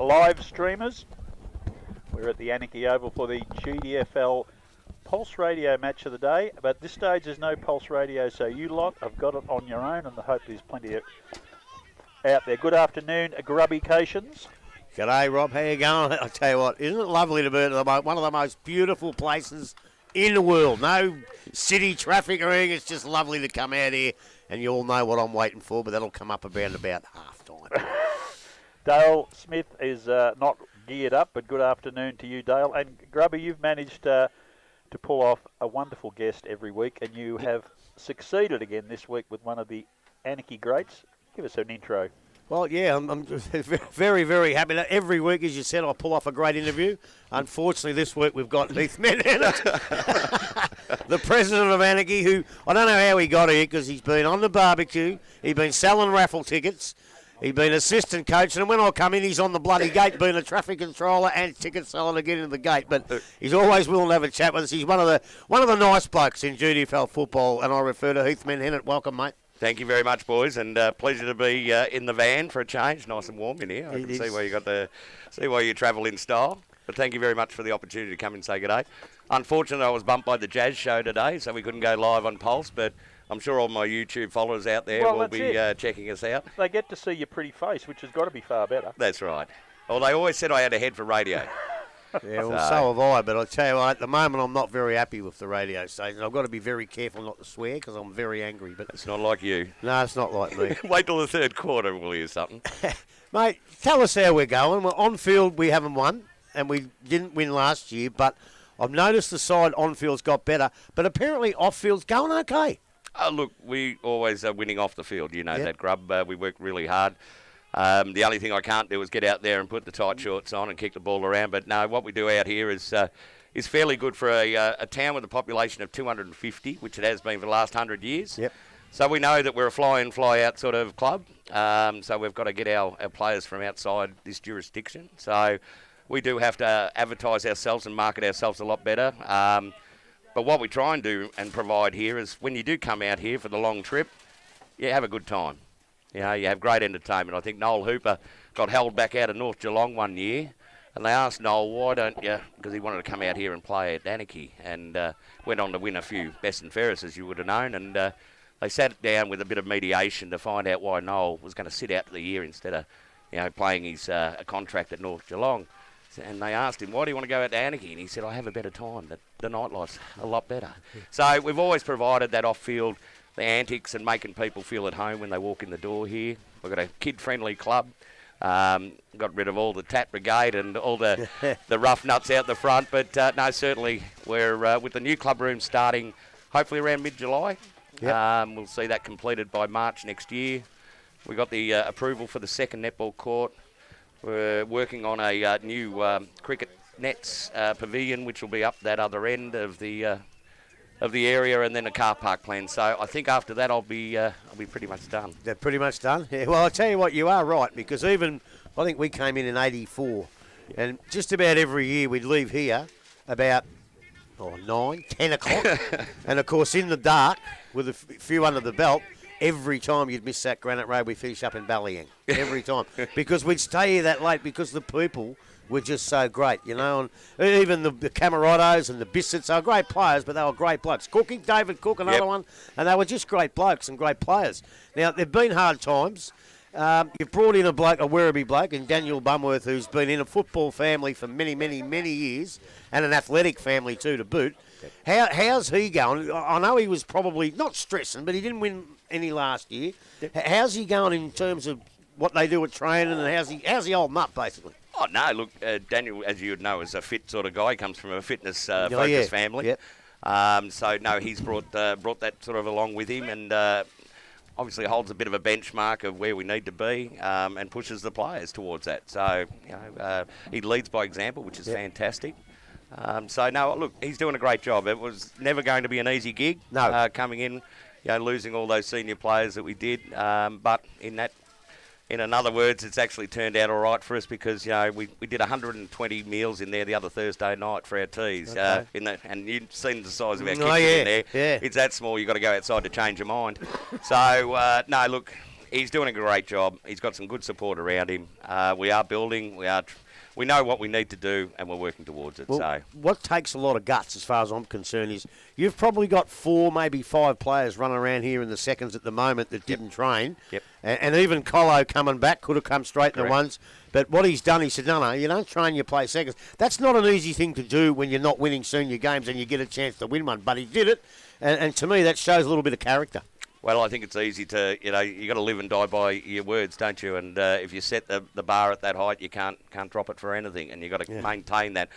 live streamers. We're at the Anakie Oval for the GDFL Pulse Radio match of the day, but at this stage there's no Pulse Radio, so you lot have got it on your own, and I hope there's plenty out there. Good afternoon, Grubbycations. G'day, Rob. How you going? I tell you what, isn't it lovely to be at one of the most beautiful places in the world? No city traffic or anything. It's just lovely to come out here, and you all know what I'm waiting for, but that'll come up about half time. Dale Smith is not geared up, but good afternoon to you, Dale. And Grubby, you've managed to pull off a wonderful guest every week, and you have succeeded again this week with one of the Anakie greats. Give us an intro. Well, yeah, I'm very, very happy. Every week, as you said, I pull off a great interview. Unfortunately, this week we've got Heath Menennett, the president of Anakie, who I don't know how he got here because he's been on the barbecue, he's been selling raffle tickets, he's been assistant coach, and when I come in, he's on the bloody gate being a traffic controller and ticket seller to get into the gate. But he's always willing to have a chat with us. He's one of the nice blokes in GDFL football, and I refer to Heath Menennett. Welcome, mate. Thank you very much, boys, and pleasure to be in the van for a change. Nice and warm in here. I can see why you travel in style. But thank you very much for the opportunity to come and say good day. Unfortunately, I was bumped by the Jazz show today, so we couldn't go live on Pulse, but I'm sure all my YouTube followers out there will be checking us out. They get to see your pretty face, which has got to be far better. That's right. Well, they always said I had a head for radio. Yeah, well, so have I, but I'll tell you what, at the moment I'm not very happy with the radio station. I've got to be very careful not to swear because I'm very angry. But it's not like you. No, it's not like me. Wait till the third quarter, we'll hear something. Mate, tell us how we're going. Well, on field we haven't won, and we didn't win last year, but I've noticed the side on field's got better, but apparently off field's going okay. Look, we always are winning off the field. You know that, Grub. We work really hard. The only thing I can't do is get out there and put the tight shorts on and kick the ball around. But no, what we do out here is fairly good for a town with a population of 250, which it has been for the last 100 years. Yep. So we know that we're a fly-in, fly-out sort of club. So we've got to get our players from outside this jurisdiction. So we do have to advertise ourselves and market ourselves a lot better. But what we try and do and provide here is when you do come out here for the long trip, you have a good time. You know, you have great entertainment. I think Noel Hooper got held back out of North Geelong one year, and they asked Noel, why don't you, because he wanted to come out here and play at Anakie, and went on to win a few best and fairest, as you would have known, and they sat down with a bit of mediation to find out why Noel was going to sit out the year instead of, playing his a contract at North Geelong. And they asked him, why do you want to go out to Anakie? And he said, I have a better time. The nightlife's a lot better. So we've always provided that off-field, the antics and making people feel at home when they walk in the door here. We've got a kid-friendly club. Got rid of all the tat brigade and all the rough nuts out the front. But no, certainly we're with the new club room starting hopefully around mid-July. Yep. We'll see that completed by March next year. We got the approval for the second netball court. We're working on a new cricket nets pavilion, which will be up that other end of the area, and then a car park plan. So I think after that I'll be pretty much done. They're pretty much done? Yeah, well, I'll tell you what, you are right, because I think we came in 84, and just about every year we'd leave here about 9, 10 o'clock, and of course in the dark, with a few under the belt, every time you'd miss that Granite Road, we finish up in Ballyang. Every time. Because we'd stay here that late because the people were just so great, and even the Camarados and the Bissets, they were great players, but they were great blokes. David Cook, another one, and they were just great blokes and great players. Now, they've been hard times. You've brought in a Werribee bloke, and Daniel Bumworth, who's been in a football family for many, many, many years, and an athletic family too to boot. How's he going? I know he was probably not stressing, but he didn't win any last year. How's he going in terms of what they do at training, and how's he holding up, basically? Oh, no, look, Daniel, as you would know, is a fit sort of guy. He comes from a fitness-focused family. Yep. So, no, he's brought that sort of along with him, and obviously holds a bit of a benchmark of where we need to be, and pushes the players towards that. So, he leads by example, which is fantastic. So, no, look, he's doing a great job. It was never going to be an easy gig. No. Coming in, losing all those senior players that we did. But in other words, it's actually turned out all right for us because, we did 120 meals in there the other Thursday night for our teas. Okay. And you've seen the size of our kitchen in there. Yeah. It's that small, you've got to go outside to change your mind. So, no, look, he's doing a great job. He's got some good support around him. We are building. We know what we need to do, and we're working towards it. Well, So what takes a lot of guts, as far as I'm concerned, is you've probably got 4, maybe 5 players running around here in the seconds at the moment that didn't train. Yep. And even Colo coming back could have come straight in the ones. But what he's done, he said, no, you don't train, you play seconds. That's not an easy thing to do when you're not winning senior games and you get a chance to win one. But he did it, and to me that shows a little bit of character. Well, I think it's easy to, you got to live and die by your words, don't you? And if you set the bar at that height, you can't drop it for anything, and you've got to maintain that.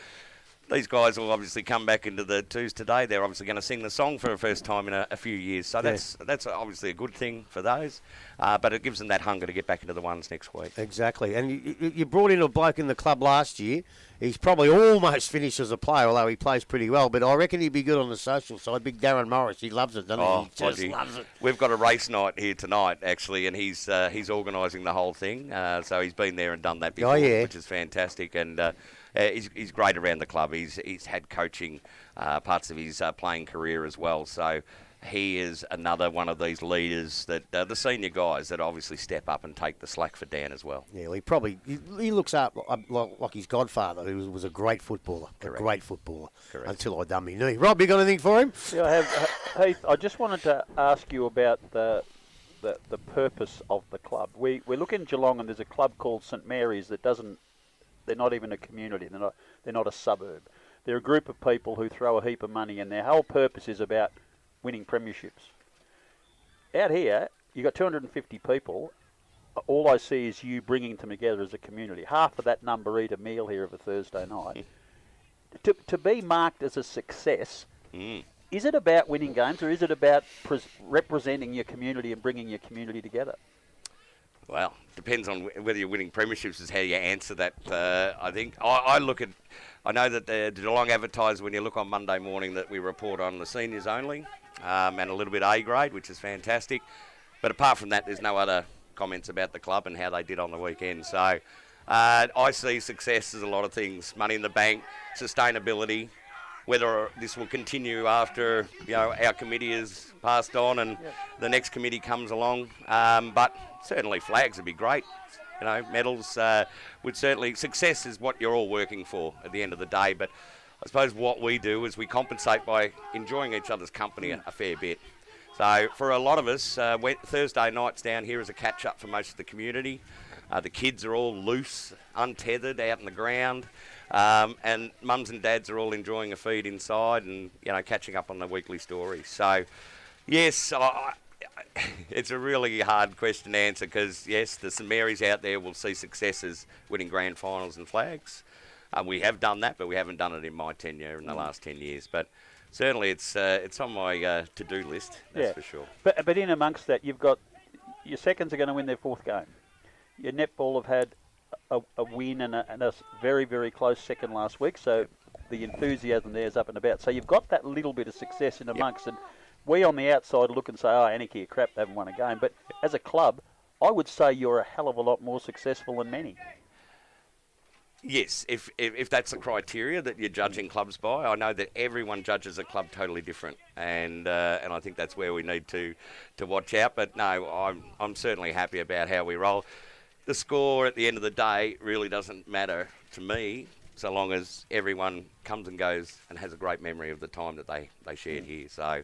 These guys will obviously come back into the twos today. They're obviously going to sing the song for the first time in a few years. So that's obviously a good thing for those. But it gives them that hunger to get back into the ones next week. Exactly. And you brought in a bloke in the club last year. He's probably almost finished as a player, although he plays pretty well. But I reckon he'd be good on the social side. Big Darren Morris, he loves it, doesn't he? He just loves it. We've got a race night here tonight, actually, and he's organising the whole thing. So he's been there and done that before, which is fantastic. And he's great around the club. He's had coaching parts of his playing career as well. So he is another one of these leaders that the senior guys that obviously step up and take the slack for Dan as well. Yeah, well, he looks up like his godfather, who was a great footballer. Correct. A great footballer. Correct. Until I done my knee. Rob, you got anything for him? Yeah, I have. Heath, I just wanted to ask you about the purpose of the club. We look in Geelong and there's a club called St Mary's that doesn't. They're not even a community. They're not a suburb. They're a group of people who throw a heap of money, and their whole purpose is about winning premierships. Out here, you got 250 people. All I see is you bringing them together as a community. Half of that number eat a meal here of a Thursday night. To be marked as a success, is it about winning games, or is it about representing your community and bringing your community together? Well, depends on whether you're winning premierships is how you answer that. I think I know that the Geelong advertise when you look on Monday morning that we report on the seniors only and a little bit A grade, which is fantastic. But apart from that, there's no other comments about the club and how they did on the weekend. So I see success as a lot of things: money in the bank, sustainability. Whether this will continue after our committee is passed on and the next committee comes along, but certainly flags would be great. Medals would certainly. Success is what you're all working for at the end of the day. But I suppose what we do is we compensate by enjoying each other's company a fair bit. So for a lot of us, Thursday nights down here is a catch up for most of the community. The kids are all loose, untethered, out in the ground. And mums and dads are all enjoying a feed inside and, catching up on the weekly stories. So, yes, it's a really hard question to answer because, yes, the St Mary's out there will see successes winning grand finals and flags. We have done that, but we haven't done it in my tenure in the last 10 years. But certainly it's on my to-do list, that's for sure. But in amongst that, you've got your seconds are going to win their fourth game. Your netball have had a win and a very, very close second last week, so the enthusiasm there is up and about. So you've got that little bit of success in amongst, and we on the outside look and say, Anakie are crap, they haven't won a game. But as a club, I would say you're a hell of a lot more successful than many. Yes, if that's the criteria that you're judging clubs by, I know that everyone judges a club totally different, and I think that's where we need to watch out. But no, I'm certainly happy about how we roll. The score at the end of the day really doesn't matter to me, so long as everyone comes and goes and has a great memory of the time that they shared here. So,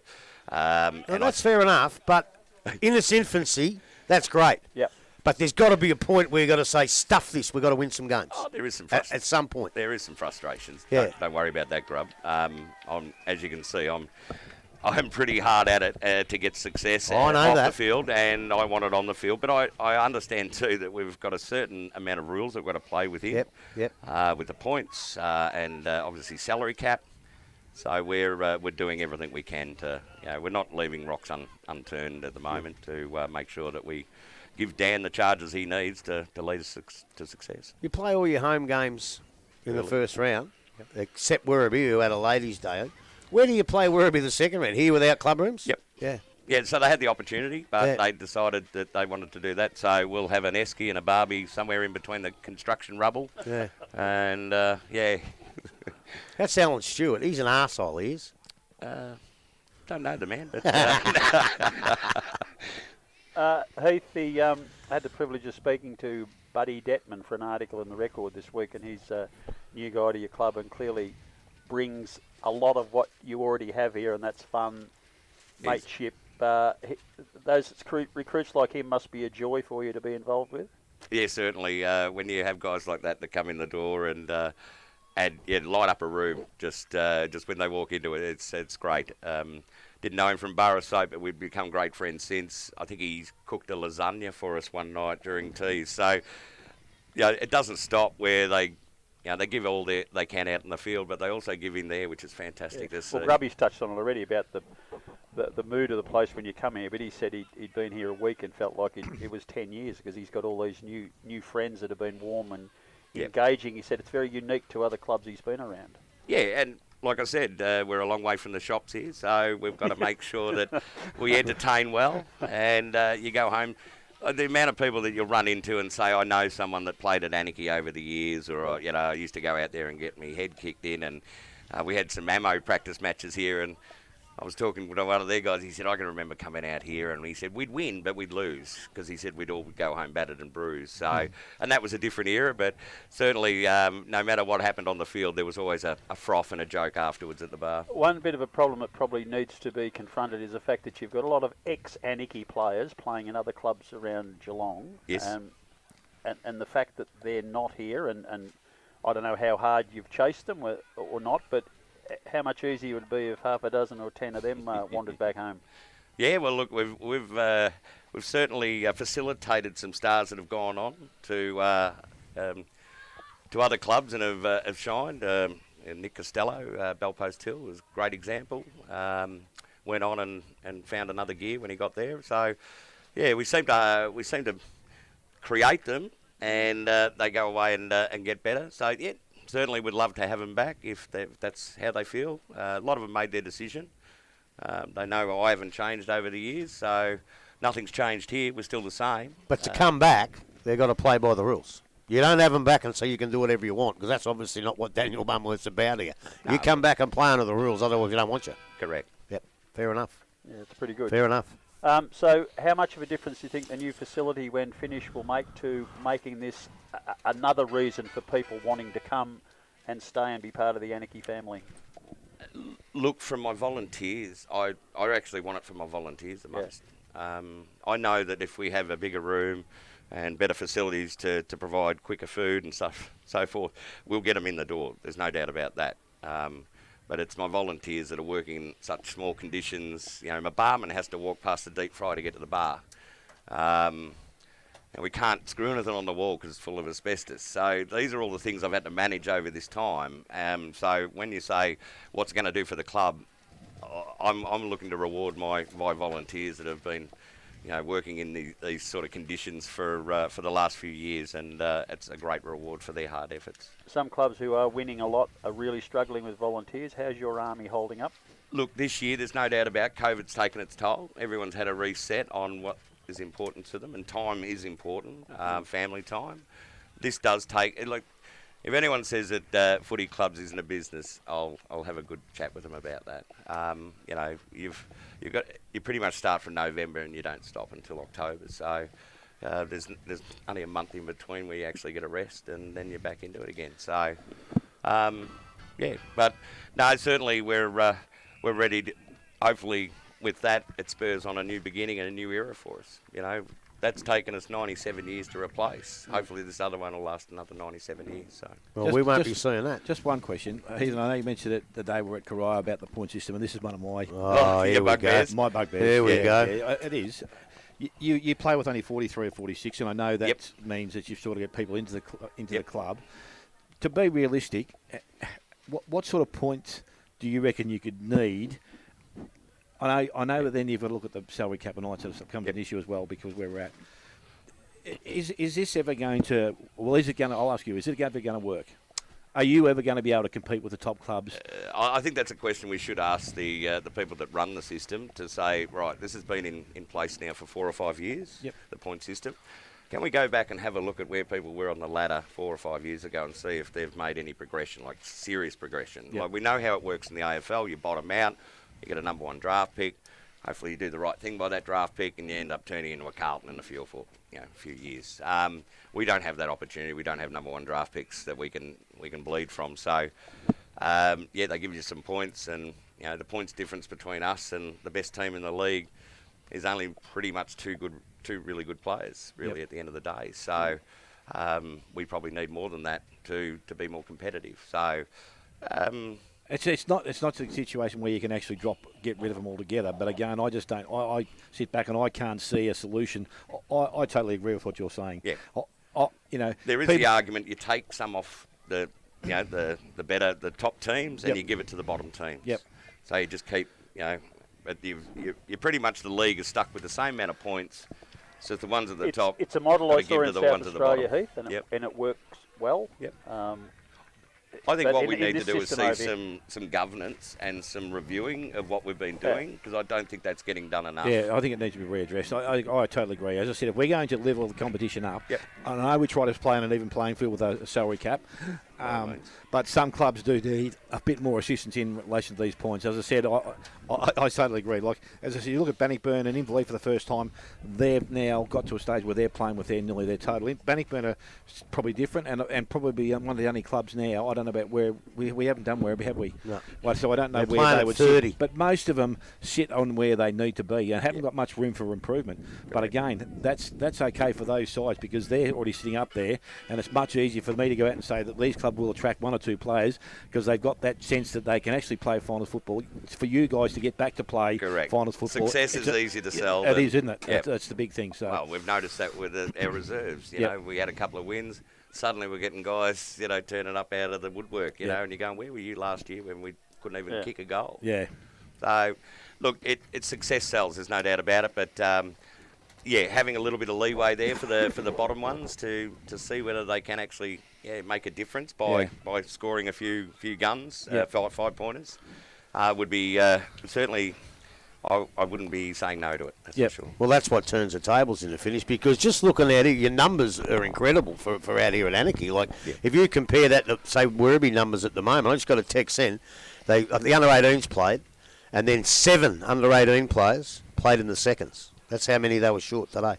and that's fair enough, but in its infancy, that's great. Yep. But there's got to be a point where you've got to say, stuff this, we've got to win some games. Oh, there is some at some point. There is some frustrations. Yeah. Don't worry about that, Grub. As you can see, I'm pretty hard at it to get success off the field, and I want it on the field. But I understand too that we've got a certain amount of rules that we've got to play within. Yep. With the points and obviously salary cap. So we're doing everything we can to. We're not leaving rocks unturned at the moment to make sure that we give Dan the charges he needs to lead us to success. You play all your home games in the first round, except Werribee, who had a ladies' day. Where do you play Werribee the second round? Here without club rooms? Yep. Yeah. Yeah, so they had the opportunity, but they decided that they wanted to do that. So we'll have an esky and a barbie somewhere in between the construction rubble. Yeah. And, That's Alan Stewart. He's an arsehole, he is. Don't know the man, but... Heath, I had the privilege of speaking to Buddy Detman for an article in the Record this week, and he's a new guy to your club and clearly brings a lot of what you already have here, and that's fun, mateship. Those recruits like him must be a joy for you to be involved with. Yeah, certainly. When you have guys like that come in the door and light up a room just when they walk into it, it's great. Didn't know him from bar of soap, but we've become great friends since. I think he's cooked a lasagna for us one night during tea. So, it doesn't stop where they give all they can out in the field, but they also give in there, which is fantastic to see. Well, Grubby's touched on it already about the mood of the place when you come here, but he said he'd been here a week and felt like it was 10 years because he's got all these new friends that have been warm and engaging. He said it's very unique to other clubs he's been around. Yeah, and like I said, we're a long way from the shops here, so we've got to make sure that we entertain well. And you go home, the amount of people that you'll run into and say, I know someone that played at Anakie over the years, or I used to go out there and get my head kicked in, and we had some ammo practice matches here, and I was talking with one of their guys. He said, I can remember coming out here, and he said we'd win, but we'd lose, because he said we'd all go home battered and bruised. So, and that was a different era, but certainly no matter what happened on the field, there was always a froth and a joke afterwards at the bar. One bit of a problem that probably needs to be confronted is the fact that you've got a lot of ex-Anakie players playing in other clubs around Geelong. Yes. And the fact that they're not here, and I don't know how hard you've chased them or not, but how much easier would it be if half a dozen or 10 of them wandered back home? Yeah, well, look, we've certainly facilitated some stars that have gone on to other clubs and have shined. Nick Costello, Bellpost Hill, was a great example. Went on and found another gear when he got there. So, yeah, we seem to create them, and they go away and get better. So, yeah. Certainly would love to have them back if that's how they feel. A lot of them made their decision. They know I haven't changed over the years, so nothing's changed here. We're still the same. But to come back, they've got to play by the rules. You don't have them back and say you can do whatever you want, because that's obviously not what Daniel Bumworth's about here. No, you come back and play under the rules, otherwise we don't want you. Correct. Yep, fair enough. Yeah, it's pretty good. Fair enough. So how much of a difference do you think the new facility, when finished, will make to making this another reason for people wanting to come and stay and be part of the Anakie family? Look, from my volunteers, I actually want it from my volunteers the most. I know that if we have a bigger room and better facilities to provide quicker food and so forth, we'll get them in the door. There's no doubt about that. But it's my volunteers that are working in such small conditions. My barman has to walk past the deep fry to get to the bar. And we can't screw anything on the wall because it's full of asbestos. So these are all the things I've had to manage over this time. So when you say what's it going to do for the club, I'm looking to reward my volunteers that have been, working in these sort of conditions for the last few years, and it's a great reward for their hard efforts. Some clubs who are winning a lot are really struggling with volunteers. How's your army holding up? Look, this year there's no doubt about COVID's taken its toll. Everyone's had a reset on what is important to them, and time is important, family time. This does take, if anyone says that footy clubs isn't a business, I'll have a good chat with them about that. You pretty much start from November and you don't stop until October, so there's only a month in between where you actually get a rest and then you're back into it again. So but no, certainly we're ready to, hopefully with that, it spurs on a new beginning and a new era for us. That's taken us 97 years to replace. Hopefully this other one will last another 97 years. So. Well, we won't be seeing that. Just one question. Heath, I know you mentioned it the day we were at Karaya about the point system, and this is one of my bugbears. My bugbears. Here we go. Yeah, it is. You play with only 43 or 46, and I know that means that you've sort of get people into the club. To be realistic, what sort of points do you reckon you could need? I know that then you've got to look at the salary cap and all that sort of stuff becomes an issue as well because where we're at. Is this ever going to? Well, is it going to? I'll ask you. Is it ever going to work? Are you ever going to be able to compete with the top clubs? I think that's a question we should ask the people that run the system to say, right, this has been in place now for 4 or 5 years. The point system. Can we go back and have a look at where people were on the ladder 4 or 5 years ago and see if they've made any progression, like serious progression? Like we know how it works in the AFL. You bottom out. You get a number 1 draft pick. hopefully you do the right thing by that draft pick and you end up turning into a Carlton in a few years. We don't have that opportunity. We don't have number one draft picks that we can bleed from. So, they give you some points, and the points difference between us and the best team in the league is only pretty much two really good players, really, at the end of the day. So, we probably need more than that to be more competitive. So. It's not a situation where you can actually get rid of them altogether. But again, I just don't. I sit back and I can't see a solution. I totally agree with what you're saying. Yeah. There is the argument you take some off the the top teams and you give it to the bottom teams. Yep. So you just keep but you're pretty much, the league is stuck with the same amount of points. So the ones at the top. It's a model I saw in South Australia, Heath, and it works well. Yep. I think what we need to do is see some governance and some reviewing of what we've been doing, because I don't think that's getting done enough. Yeah, I think it needs to be readdressed. I totally agree. As I said, if we're going to level the competition up, I know we try to play on an even playing field with a salary cap, but some clubs do need a bit more assistance in relation to these points. As I said, I totally agree. Like, as I said, you look at Bannockburn and Inverleith for the first time, they've now got to a stage where they're playing with nearly their total. Bannockburn are probably different and probably one of the only clubs now. I don't know about where we haven't done Werribee, have we? No. Well, so I don't know They're where they would 30. sit. But most of them sit on where they need to be and haven't got much room for improvement. But again, that's okay for those sides because they're already sitting up there, and it's much easier for me to go out and say that these clubs will attract one or two players because they've got that sense that they can actually play finals football. It's for you guys to get back to play finals football. Success is easy to sell. It is, isn't it? Yep. That's the big thing. So. Well, we've noticed that with our reserves. You know, we had a couple of wins. Suddenly we're getting guys, turning up out of the woodwork, you know, and you're going, where were you last year when we couldn't even kick a goal? Yeah. So, look, it's success sells, there's no doubt about it, but having a little bit of leeway there for the bottom ones to see whether they can actually make a difference by scoring a few guns, 5-pointers, would be certainly. I wouldn't be saying no to it, that's for sure. Well, that's what turns the tables in the finish, because just looking at it, your numbers are incredible for out here at Anakie. Like, if you compare that to, say, Werribee numbers at the moment, I just got a text in, the under-18s played, and then 7 under-18 players played in the seconds. That's how many they were short today.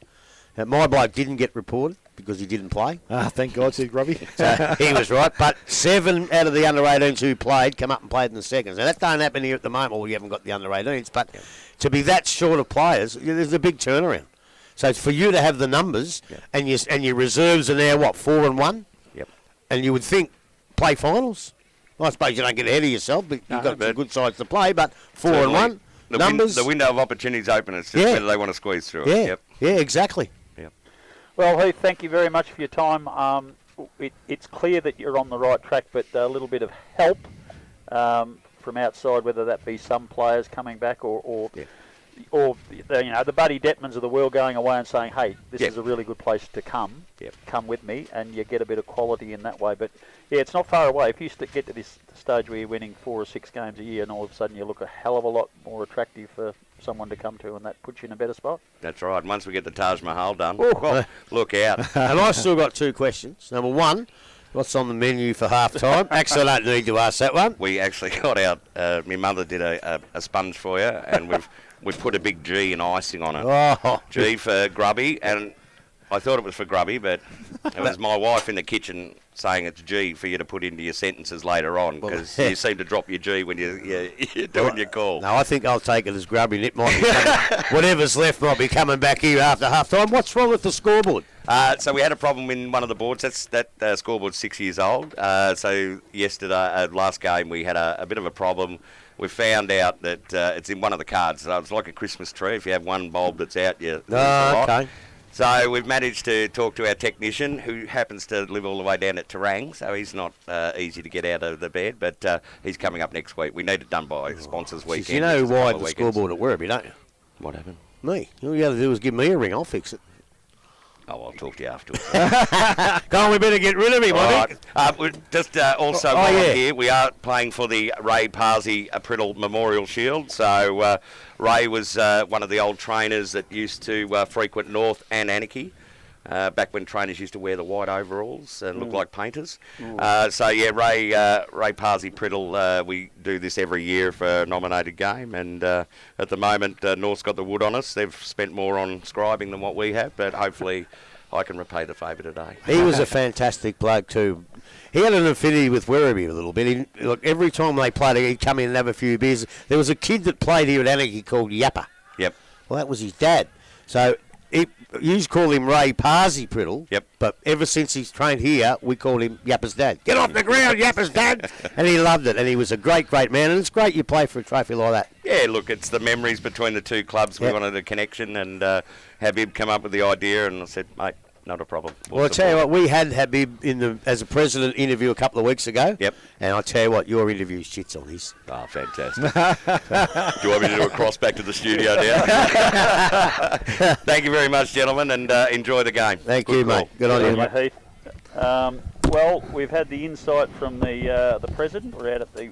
Now, my bloke didn't get reported because he didn't play. Thank God, said Grubby. So he was right. But 7 out of the under-18s who played come up and played in the seconds. Now, that don't happen here at the moment. Well, we haven't got the under-18s. But to be that short of players, there's a big turnaround. So it's for you to have the numbers, and your reserves are now, 4-1? Yep. And you would think, play finals? Well, I suppose you don't get ahead of yourself, but you've got some good sides to play. But 4-1, numbers. The window of opportunities open. It's just whether they want to squeeze through it. Yeah, exactly. Well, Heath, thank you very much for your time. It's clear that you're on the right track, but a little bit of help from outside, whether that be some players coming back or the Buddy Detmans of the world going away and saying, hey, this is a really good place to come. Come with me, and you get a bit of quality in that way. But, it's not far away. If you get to this stage where you're winning 4 or 6 games a year and all of a sudden you look a hell of a lot more attractive for someone to come to, and that puts you in a better spot. That's right. Once we get the Taj Mahal done, well, look out. And I've still got 2 questions. Number 1, what's on the menu for half-time? Actually, I don't need to ask that one. We actually got out, my mother did a sponge for you, and we've put a big G and icing on it. Oh. G for Grubby, and I thought it was for Grubby, but it was my wife in the kitchen saying it's G for you to put into your sentences later on, because you seem to drop your G when you're doing your call. No, I think I'll take it as Grubby, and it might be whatever's left might be coming back here after half-time. What's wrong with the scoreboard? So we had a problem in one of the boards. That scoreboard's 6 years old. So yesterday, last game, we had a bit of a problem. We found out that it's in one of the cards. So it's like a Christmas tree. If you have one bulb that's out, you lose a lot. Okay. So we've managed to talk to our technician, who happens to live all the way down at Terang, so he's not easy to get out of the bed, but he's coming up next week. We need it done by sponsors weekend. You know why the scoreboard at Werribee, don't you? What happened? Me. All you got to do is give me a ring. I'll fix it. Oh, I'll talk to you afterwards. Come on, we better get rid of him, I think. We're just also here, we are playing for the Ray Parsi Priddle Memorial Shield. So Ray was one of the old trainers that used to frequent North and Anakie. back when trainers used to wear the white overalls and look like painters. Ray Parsi-Priddle, we do this every year for a nominated game, and at the moment North's got the wood on us. They've spent more on scribing than what we have, but hopefully I can repay the favour today. He was a fantastic bloke too. He had an affinity with Werribee a little bit. Look, every time they played, he'd come in and have a few beers. There was a kid that played here at Anakie called Yapper. Yep. Well, that was his dad. So you used to call him Ray Parsi-Priddle. Yep. But ever since he's trained here, we call him Yapper's dad. Get off the ground, Yapper's dad! And he loved it. And he was a great, great man. And it's great you play for a trophy like that. Yeah, look, it's the memories between the two clubs. We wanted a connection, and Habib come up with the idea, and I said, mate, not a problem. Well, I'll tell you what, we had Habib as a president interview a couple of weeks ago. Yep. And I'll tell you what, your interview's shits on his. Oh, fantastic. Do you want me to do a cross back to the studio now? Thank you very much, gentlemen, and enjoy the game. Thank you, mate. Good on you, mate. Heath. Well, we've had the insight from the president. We're out at the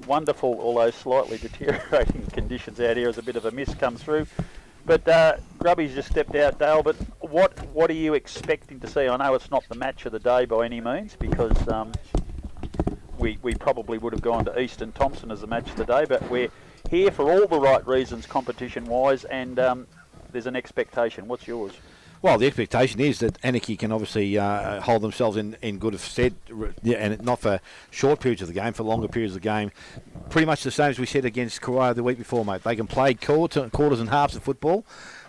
wonderful, although slightly deteriorating conditions out here as a bit of a mist comes through. But Grubby's just stepped out, Dale. But what are you expecting to see? I know it's not the match of the day by any means, because we probably would have gone to Easton Thompson as the match of the day. But we're here for all the right reasons, competition-wise, and there's an expectation. What's yours? Well, the expectation is that Anakie can obviously hold themselves in good stead, and not for short periods of the game, for longer periods of the game. Pretty much the same as we said against Karaya the week before, mate. They can play quarters and halves of football,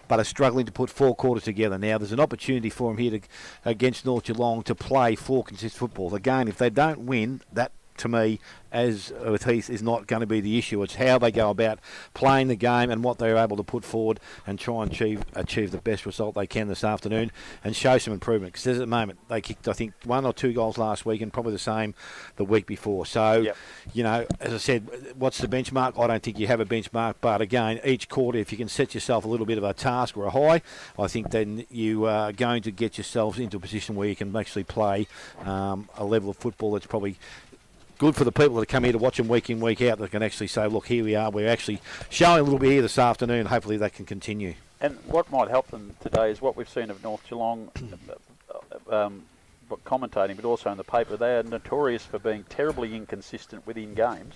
but are struggling to put 4 quarters together. Now, there's an opportunity for them here against North Geelong to play 4 consistent footballs. Again, if they don't win, that, to me, as with Heath, is not going to be the issue. It's how they go about playing the game and what they're able to put forward and try and achieve the best result they can this afternoon and show some improvement. Because at the moment, they kicked, I think, 1 or 2 goals last week and probably the same the week before. So, you know, as I said, what's the benchmark? I don't think you have a benchmark. But again, each quarter, if you can set yourself a little bit of a task or a high, I think then you are going to get yourselves into a position where you can actually play a level of football that's probably good for the people that come here to watch them week in, week out, that can actually say, look, here we are, we're actually showing a little bit here this afternoon. Hopefully that can continue. And what might help them today is what we've seen of North Geelong commentating, but also in the paper. They are notorious for being terribly inconsistent within games.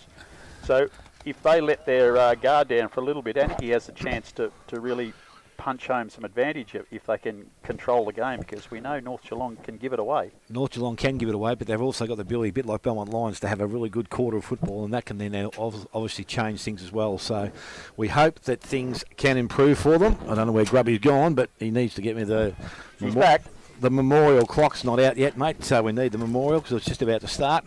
So if they let their guard down for a little bit, Anakie has a chance to really punch home some advantage if they can control the game, because we know North Geelong can give it away. North Geelong can give it away, but they've also got the ability, a bit like Belmont Lions, to have a really good quarter of football, and that can then obviously change things as well. So we hope that things can improve for them. I don't know where Grubby's gone, but he needs to get me the... He's back. The memorial clock's not out yet, mate, so we need the memorial because it's just about to start.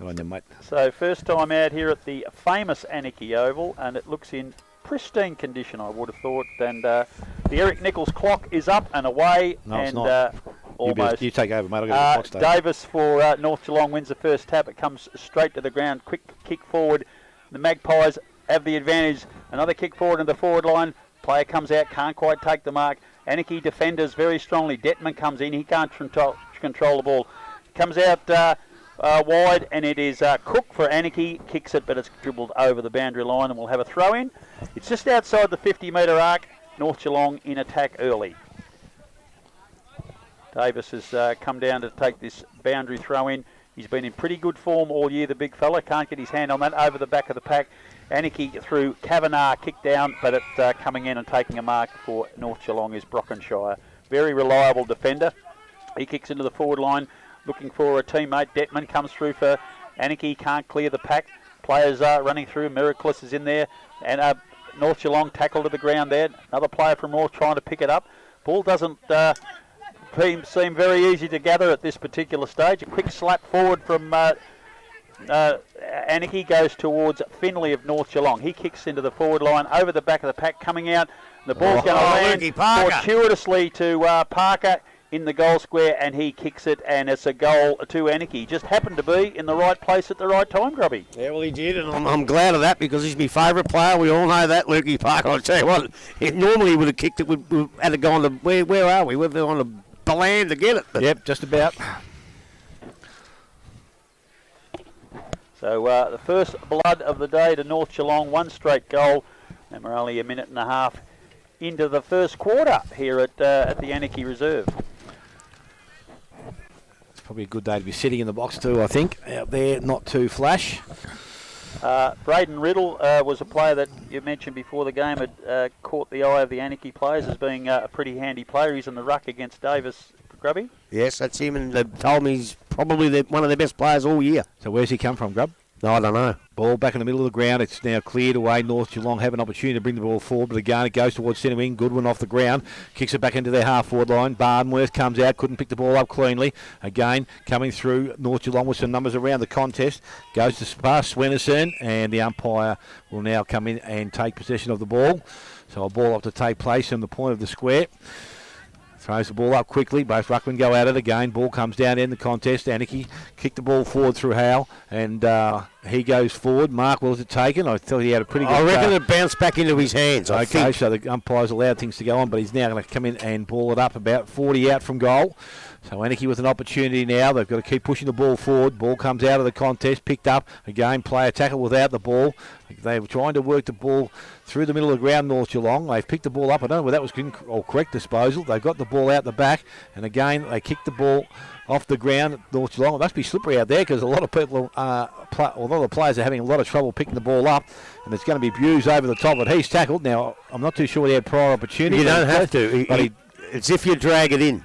Go on then, mate. So first time out here at the famous Anakie Oval, and it looks in pristine condition, I would have thought. And the Eric Nichols clock is up and away. No, and it's not. Almost. You take over, mate. I'll get the clock started. Davis for North Geelong wins the first tap. It comes straight to the ground. Quick kick forward. The Magpies have the advantage. Another kick forward in the forward line. Player comes out, can't quite take the mark. Anakie defenders very strongly. Detman comes in. He can't control the ball. Comes out wide, and it is Cook for Anakie. Kicks it, but it's dribbled over the boundary line, and we'll have a throw in. It's just outside the 50-metre arc. North Geelong in attack early. Davis has come down to take this boundary throw in. He's been in pretty good form all year, the big fella. Can't get his hand on that. Over the back of the pack. Anakie through Kavanagh, kick down, but it's coming in and taking a mark for North Geelong is Brockenshire. Very reliable defender. He kicks into the forward line, looking for a teammate. Detman comes through for Anakie, can't clear the pack. Players are running through. Miraclis is in there. And North Geelong tackle to the ground there. Another player from North trying to pick it up. Ball doesn't seem very easy to gather at this particular stage. A quick slap forward from Anakie goes towards Finley of North Geelong. He kicks into the forward line over the back of the pack, coming out. The ball's going to land fortuitously to Parker in the goal square, and he kicks it, and it's a goal to Anakie. Just happened to be in the right place at the right time, Grubby. Yeah, well, he did, and I'm glad of that because he's my favourite player. We all know that, Lukey Parker. I'll tell you what, normally he would have kicked it. We had to go on to, where are we? We've gone to Baland to get it. But. Yep, just about. So the first blood of the day to North Geelong, one straight goal, and we're only a minute and a half into the first quarter here at the Anakie Reserve. It's probably a good day to be sitting in the box too, I think. Out there, not too flash. Braden Riddle was a player that you mentioned before the game had caught the eye of the Anakie players as being a pretty handy player. He's in the ruck against Davis, Grubby. Yes, that's him, and they've told me he's probably one of their best players all year. So where's he come from, Grub? No, I don't know. Ball back in the middle of the ground. It's now cleared away. North Geelong have an opportunity to bring the ball forward, but again it goes towards centre wing. Goodwin off the ground. Kicks it back into their half-forward line. Barnworth comes out. Couldn't pick the ball up cleanly. Again, coming through North Geelong with some numbers around the contest. Goes to past Swennerson, and the umpire will now come in and take possession of the ball. So a ball up to take place on the point of the square. Throws the ball up quickly. Both ruckmen go at it again. Ball comes down in the contest. Anakie kicked the ball forward through Hale, and he goes forward. Mark, was it taken? I thought he had a pretty good... I reckon it bounced back into his hands. Okay, so the umpire's allowed things to go on, but he's now going to come in and ball it up about 40 out from goal. So Anakie with an opportunity now. They've got to keep pushing the ball forward. Ball comes out of the contest, picked up. Again, player tackle without the ball. They were trying to work the ball through the middle of the ground, North Geelong. They've picked the ball up. I don't know whether that was correct disposal. They've got the ball out the back, and again, they kicked the ball off the ground at North Geelong. It must be slippery out there because a lot of people, although the players are having a lot of trouble picking the ball up, and it's going to be Buse over the top of it. He's tackled. Now, I'm not too sure he had prior opportunity. You don't have to. It's if you drag it in.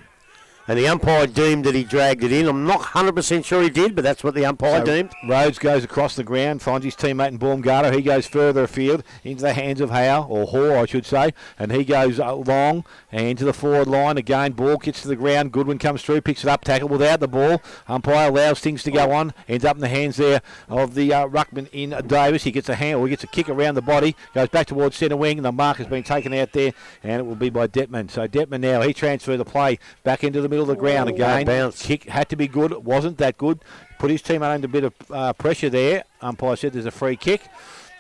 And the umpire deemed that he dragged it in. I'm not 100% sure he did, but that's what the umpire deemed. Rhodes goes across the ground, finds his teammate in Baumgarter. He goes further afield into the hands of Howe, or Hoare, I should say. And he goes long and into the forward line. Again, ball gets to the ground. Goodwin comes through, picks it up, tackle without the ball. Umpire allows things to go on. Ends up in the hands there of the ruckman in Davis. He gets a hand, or he gets a kick around the body. Goes back towards centre wing. The mark has been taken out there, and it will be by Detman. So Detman now, he transferred the play back into the middle of the ground again. Kick had to be good. It wasn't that good. Put his team under a bit of pressure there. Umpire said there's a free kick,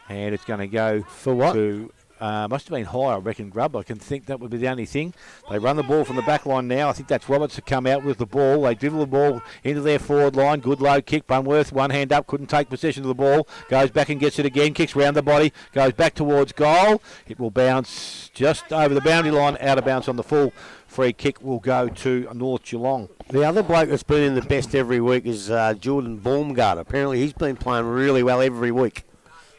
and it's going to go for what? To must have been high, I reckon, Grub. I can think that would be the only thing. They run the ball from the back line now. I think that's Roberts to come out with the ball. They dribble the ball into their forward line. Good low kick. Bunworth, one hand up, couldn't take possession of the ball. Goes back and gets it again. Kicks round the body. Goes back towards goal. It will bounce just over the boundary line. Out of bounds on the full. Free kick will go to North Geelong. The other bloke that's been in the best every week is Jordan Baumgarter. Apparently he's been playing really well every week.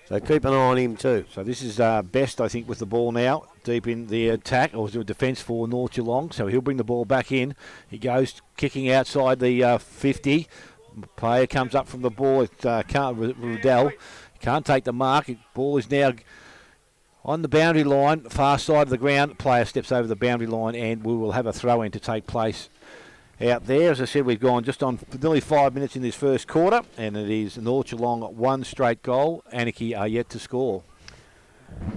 So keep an eye on him too. So this is Best, I think, with the ball now, deep in the attack, or defence for North Geelong. So he'll bring the ball back in. He goes kicking outside the 50. Player comes up from the ball. Riddell can't take the mark. Ball is now on the boundary line, far side of the ground. Player steps over the boundary line, and we will have a throw-in to take place out there. As I said, we've gone just on nearly 5 minutes in this first quarter, and it is North Geelong one straight goal. Anakie are yet to score.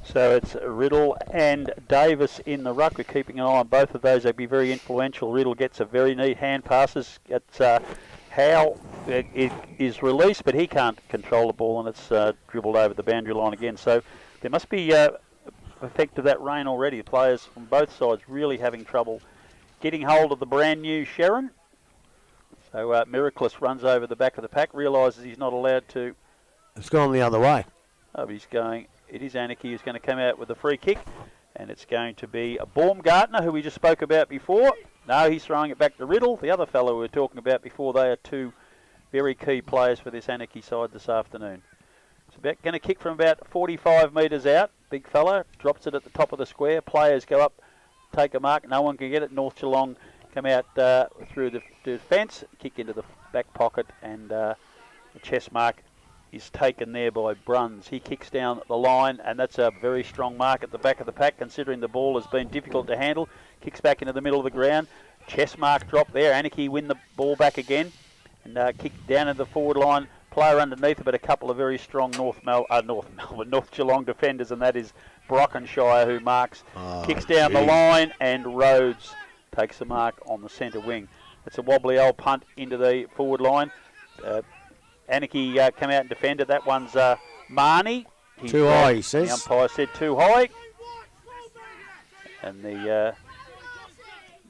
So it's Riddle and Davis in the ruck. We're keeping an eye on both of those. They'd be very influential. Riddle gets a very neat hand passes. It's Howe it is released, but he can't control the ball, and it's dribbled over the boundary line again. So there must be effect of that rain already. The players from both sides really having trouble getting hold of the brand new Sharon. So Miraclus runs over the back of the pack, realises he's not allowed to. It's gone the other way. Oh, but he's going. It is Anakie who's going to come out with a free kick, and it's going to be a Baumgartner, who we just spoke about before. No, he's throwing it back to Riddle, the other fellow we were talking about before. They are two very key players for this Anakie side this afternoon. It's going to kick from about 45 metres out. Big fella drops it at the top of the square. Players go up, take a mark. No one can get it. North Geelong come out through the defence, kick into the back pocket, and the chest mark is taken there by Bruns. He kicks down the line, and that's a very strong mark at the back of the pack, considering the ball has been difficult to handle. Kicks back into the middle of the ground. Chest mark drop there. Anakie win the ball back again, and kick down into the forward line. Player underneath it, but a couple of very strong North Geelong defenders, and that is Brockenshire, who marks, kicks down the line, and Rhodes takes the mark on the centre wing. It's a wobbly old punt into the forward line. Anakie come out and defend it. That one's Marnie. Too high, he says. The umpire said too high. And the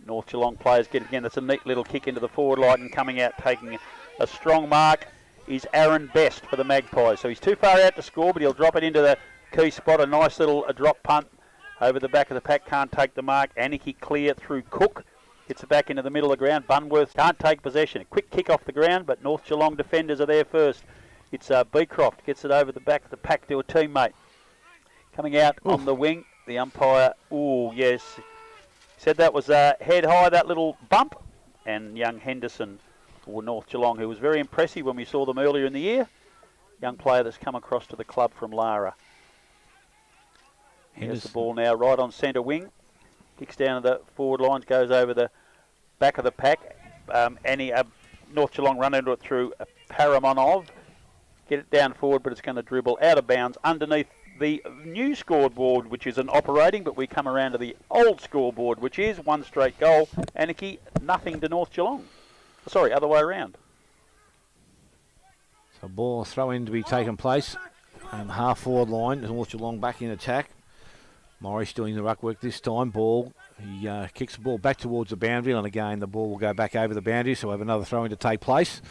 North Geelong players get it again. That's a neat little kick into the forward line, and coming out taking a strong mark is Aaron Best for the Magpies. So he's too far out to score, but he'll drop it into the key spot. A nice little drop punt Over the back of the pack, can't take the mark. Anakie clear through Cook. Gets it back into the middle of the ground. Bunworth can't take possession. A quick kick off the ground, but North Geelong defenders are there first. It's Beecroft. Gets it over the back of the pack to a teammate. Coming out on the wing, the umpire, yes. Said that was head high, that little bump. And young Henderson for North Geelong, who was very impressive when we saw them earlier in the year. Young player that's come across to the club from Lara. Here's the ball now, right on centre wing. Kicks down to the forward lines, goes over the back of the pack. North Geelong run into it through Paramonov. Get it down forward, but it's going to dribble out of bounds underneath the new scoreboard, which isn't operating, but we come around to the old scoreboard, which is one straight goal. Anakie, nothing to North Geelong. Sorry, other way around. So ball throw in to be taken place. Half forward line, North Geelong back in attack. Morris doing the ruck work this time. He kicks the ball back towards the boundary, and again the ball will go back over the boundary, so we'll have another throw in to take place.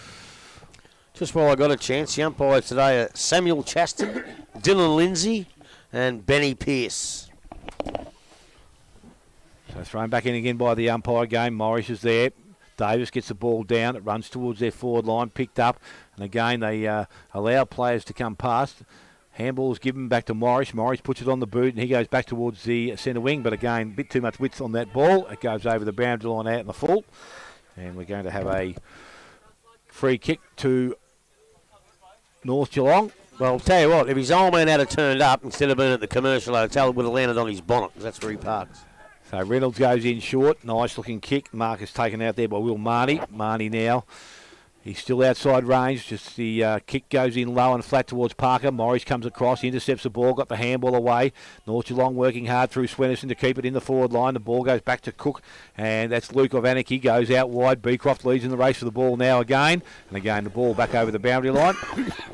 Just while I got a chance, the umpires today are Samuel Chaston, Dylan Lindsay, and Benny Pearce. So thrown back in again by the umpire again. Morris is there. Davis gets the ball down. It runs towards their forward line, picked up, and again they allow players to come past. Handball is given back to Morris. Morris puts it on the boot and he goes back towards the centre wing, but again, a bit too much width on that ball. It goes over the boundary line out in the full. And we're going to have a free kick to North Geelong. Well, I'll tell you what, if his old man had turned up instead of being at the commercial hotel, it would have landed on his bonnet, because that's where he parks. So Reynolds goes in short. Nice looking kick. Mark is taken out there by Will Marnie. Marnie now. He's still outside range, just the kick goes in low and flat towards Parker. Morris comes across, intercepts the ball, got the handball away. North Geelong working hard through Swennerson to keep it in the forward line. The ball goes back to Cook, and that's Luke of Anakie, goes out wide. Beecroft leads in the race for the ball now again. And again, the ball back over the boundary line.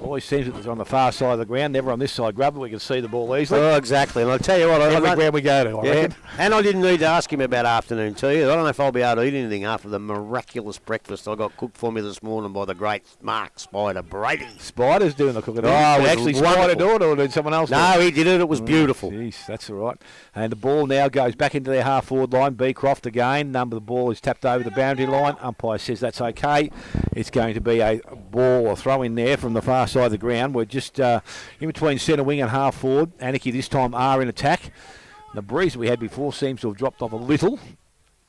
Always seems that it's on the far side of the ground, never on this side, Grub, but we can see the ball easily. Oh, exactly. And I'll tell you what, every ground we go to, I reckon. And I didn't need to ask him about afternoon tea. I don't know if I'll be able to eat anything after the miraculous breakfast I got cooked for me this morning by the great Mark Spider Brady. Spider's doing the cooking. Oh, actually Spider do it, or did someone else do it? No, he did it. It was beautiful. Jeez, that's all right. And the ball now goes back into their half-forward line. Beecroft again. Number of the ball is tapped over the boundary line. Umpire says that's okay. It's going to be a ball or throw in there from the far side of the ground. We're just in between centre wing and half-forward. Anakie this time are in attack. The breeze that we had before seems to have dropped off a little.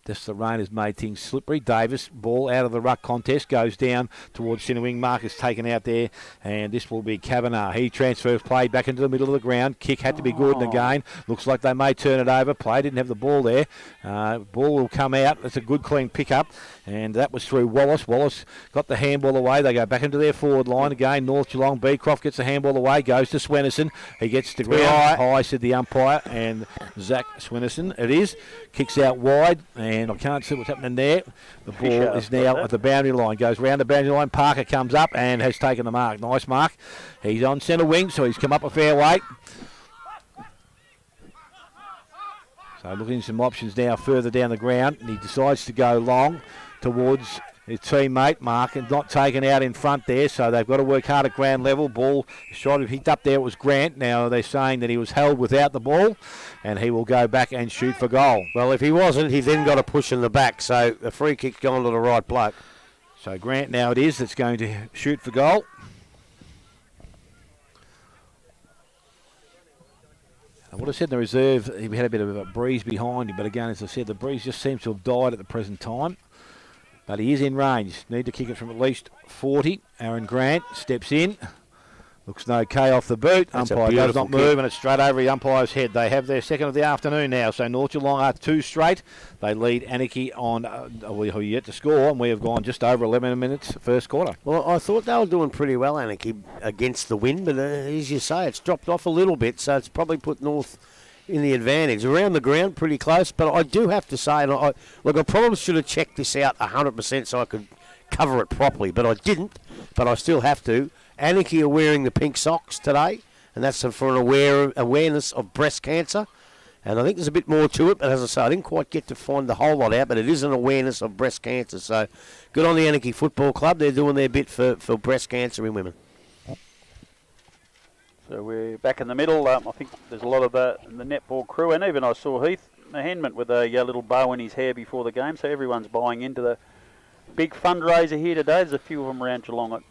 Just the rain has made things slippery. Davis, ball out of the ruck contest, goes down towards centre wing. Marcus taken out there, and this will be Kavanagh. He transfers play back into the middle of the ground. Kick had to be good, and again, looks like they may turn it over. Play didn't have the ball there. Ball will come out. It's a good, clean pick-up, and that was through Wallace. Wallace got the handball away. They go back into their forward line again. North Geelong. Beecroft gets the handball away, goes to Swennerson. He gets to ground. High, said the umpire, and Zach Swennerson it is. Kicks out wide, and I can't see what's happening there. The ball is now at the boundary line. Goes round the boundary line. Parker comes up and has taken the mark. Nice mark. He's on centre wing, so he's come up a fair way. So looking at some options now further down the ground. And he decides to go long towards his teammate. Mark and not taken out in front there, so they've got to work hard at ground level. Ball shot to hit up there. It was Grant. Now they're saying that he was held without the ball, and he will go back and shoot for goal. Well, if he wasn't, he then got a push in the back, so the free kick's gone to the right bloke. So Grant now it is that's going to shoot for goal. I would have said in the reserve he had a bit of a breeze behind him, but again, as I said, the breeze just seems to have died at the present time. But he is in range. Need to kick it from at least 40. Aaron Grant steps in. Looks okay off the boot. Umpire does not move, and it's straight over the umpire's head. They have their second of the afternoon now. So North Geelong are 2 straight. They lead Anakie on, who are yet to score, and we have gone just over 11 minutes first quarter. Well, I thought they were doing pretty well, Anakie, against the wind, but as you say, it's dropped off a little bit, so it's probably put North in the advantage. Around the ground, pretty close, but I do have to say, and I probably should have checked this out 100% so I could cover it properly, but I didn't, but I still have to. Anakie are wearing the pink socks today, and that's for an awareness of breast cancer, and I think there's a bit more to it, but as I say, I didn't quite get to find the whole lot out, but it is an awareness of breast cancer, so good on the Anakie Football Club. They're doing their bit for breast cancer in women. So we're back in the middle. I think there's a lot of the netball crew, and even I saw Heath Henman with a little bow in his hair before the game. So everyone's buying into the big fundraiser here today. There's a few of them around Geelong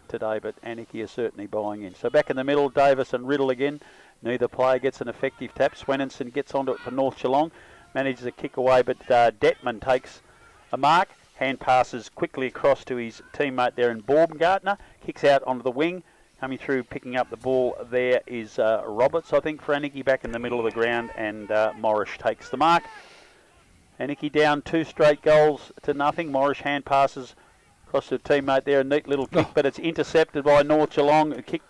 today, but Anakie is certainly buying in. So back in the middle, Davis and Riddle again. Neither player gets an effective tap. Swenninson gets onto it for North Geelong. Manages a kick away, but Detman takes a mark. Hand passes quickly across to his teammate there in Baumgartner. Kicks out onto the wing. Coming through, picking up the ball there is Roberts, I think, for Anakie back in the middle of the ground, and Morris takes the mark. Anakie down 2 straight goals to nothing. Morris hand passes across to a teammate there, a neat little kick, but it's intercepted by North Geelong. A kick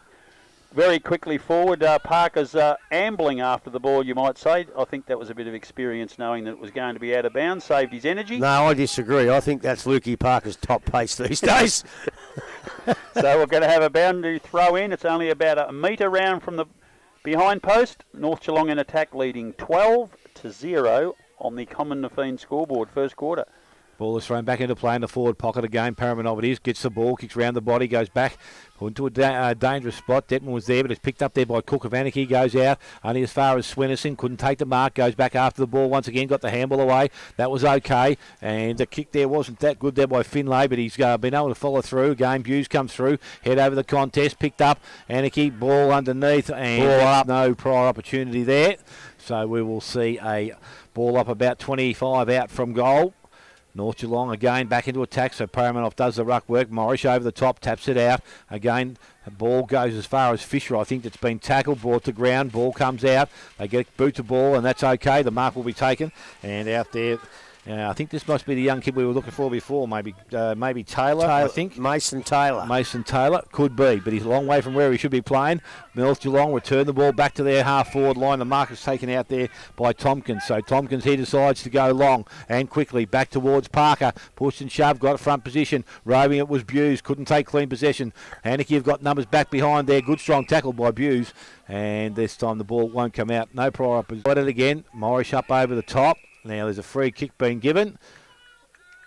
very quickly forward. Parker's ambling after the ball, you might say. I think that was a bit of experience knowing that it was going to be out of bounds, saved his energy. No, I disagree. I think that's Lukey Parker's top pace these days. So we're going to have a boundary throw in. It's only about a metre round from the behind post. North Geelong in attack leading 12-0 on the Common Nafeen scoreboard first quarter. Ball is thrown back into play in the forward pocket again. Paramanov it is, gets the ball, kicks round the body, goes back into a dangerous spot. Detman was there, but it's picked up there by Cook of Anakie, goes out only as far as Swenninson, couldn't take the mark, goes back after the ball once again, got the handball away. That was okay, and the kick there wasn't that good there by Finlay, but he's been able to follow through. Again, Buse comes through, head over the contest, picked up Anakie, ball underneath, and no prior opportunity there. So we will see a ball up about 25 out from goal. North Geelong again back into attack, so Paramanov does the ruck work. Morris over the top, taps it out. Again, the ball goes as far as Fisher. I think that's been tackled, brought to ground. Ball comes out. They get boot to ball, and that's okay. The mark will be taken. And out there, I think this must be the young kid we were looking for before. Maybe Taylor, I think. Mason Taylor. Could be, but he's a long way from where he should be playing. North Geelong return the ball back to their half-forward line. The mark is taken out there by Tompkins. So Tompkins, he decides to go long and quickly back towards Parker. Push and shove, got a front position. Roving it was Buse, couldn't take clean possession. Anakie have got numbers back behind there. Good strong tackle by Buse. And this time the ball won't come out. No prior opposition. Got it again. Morris up over the top. Now there's a free kick being given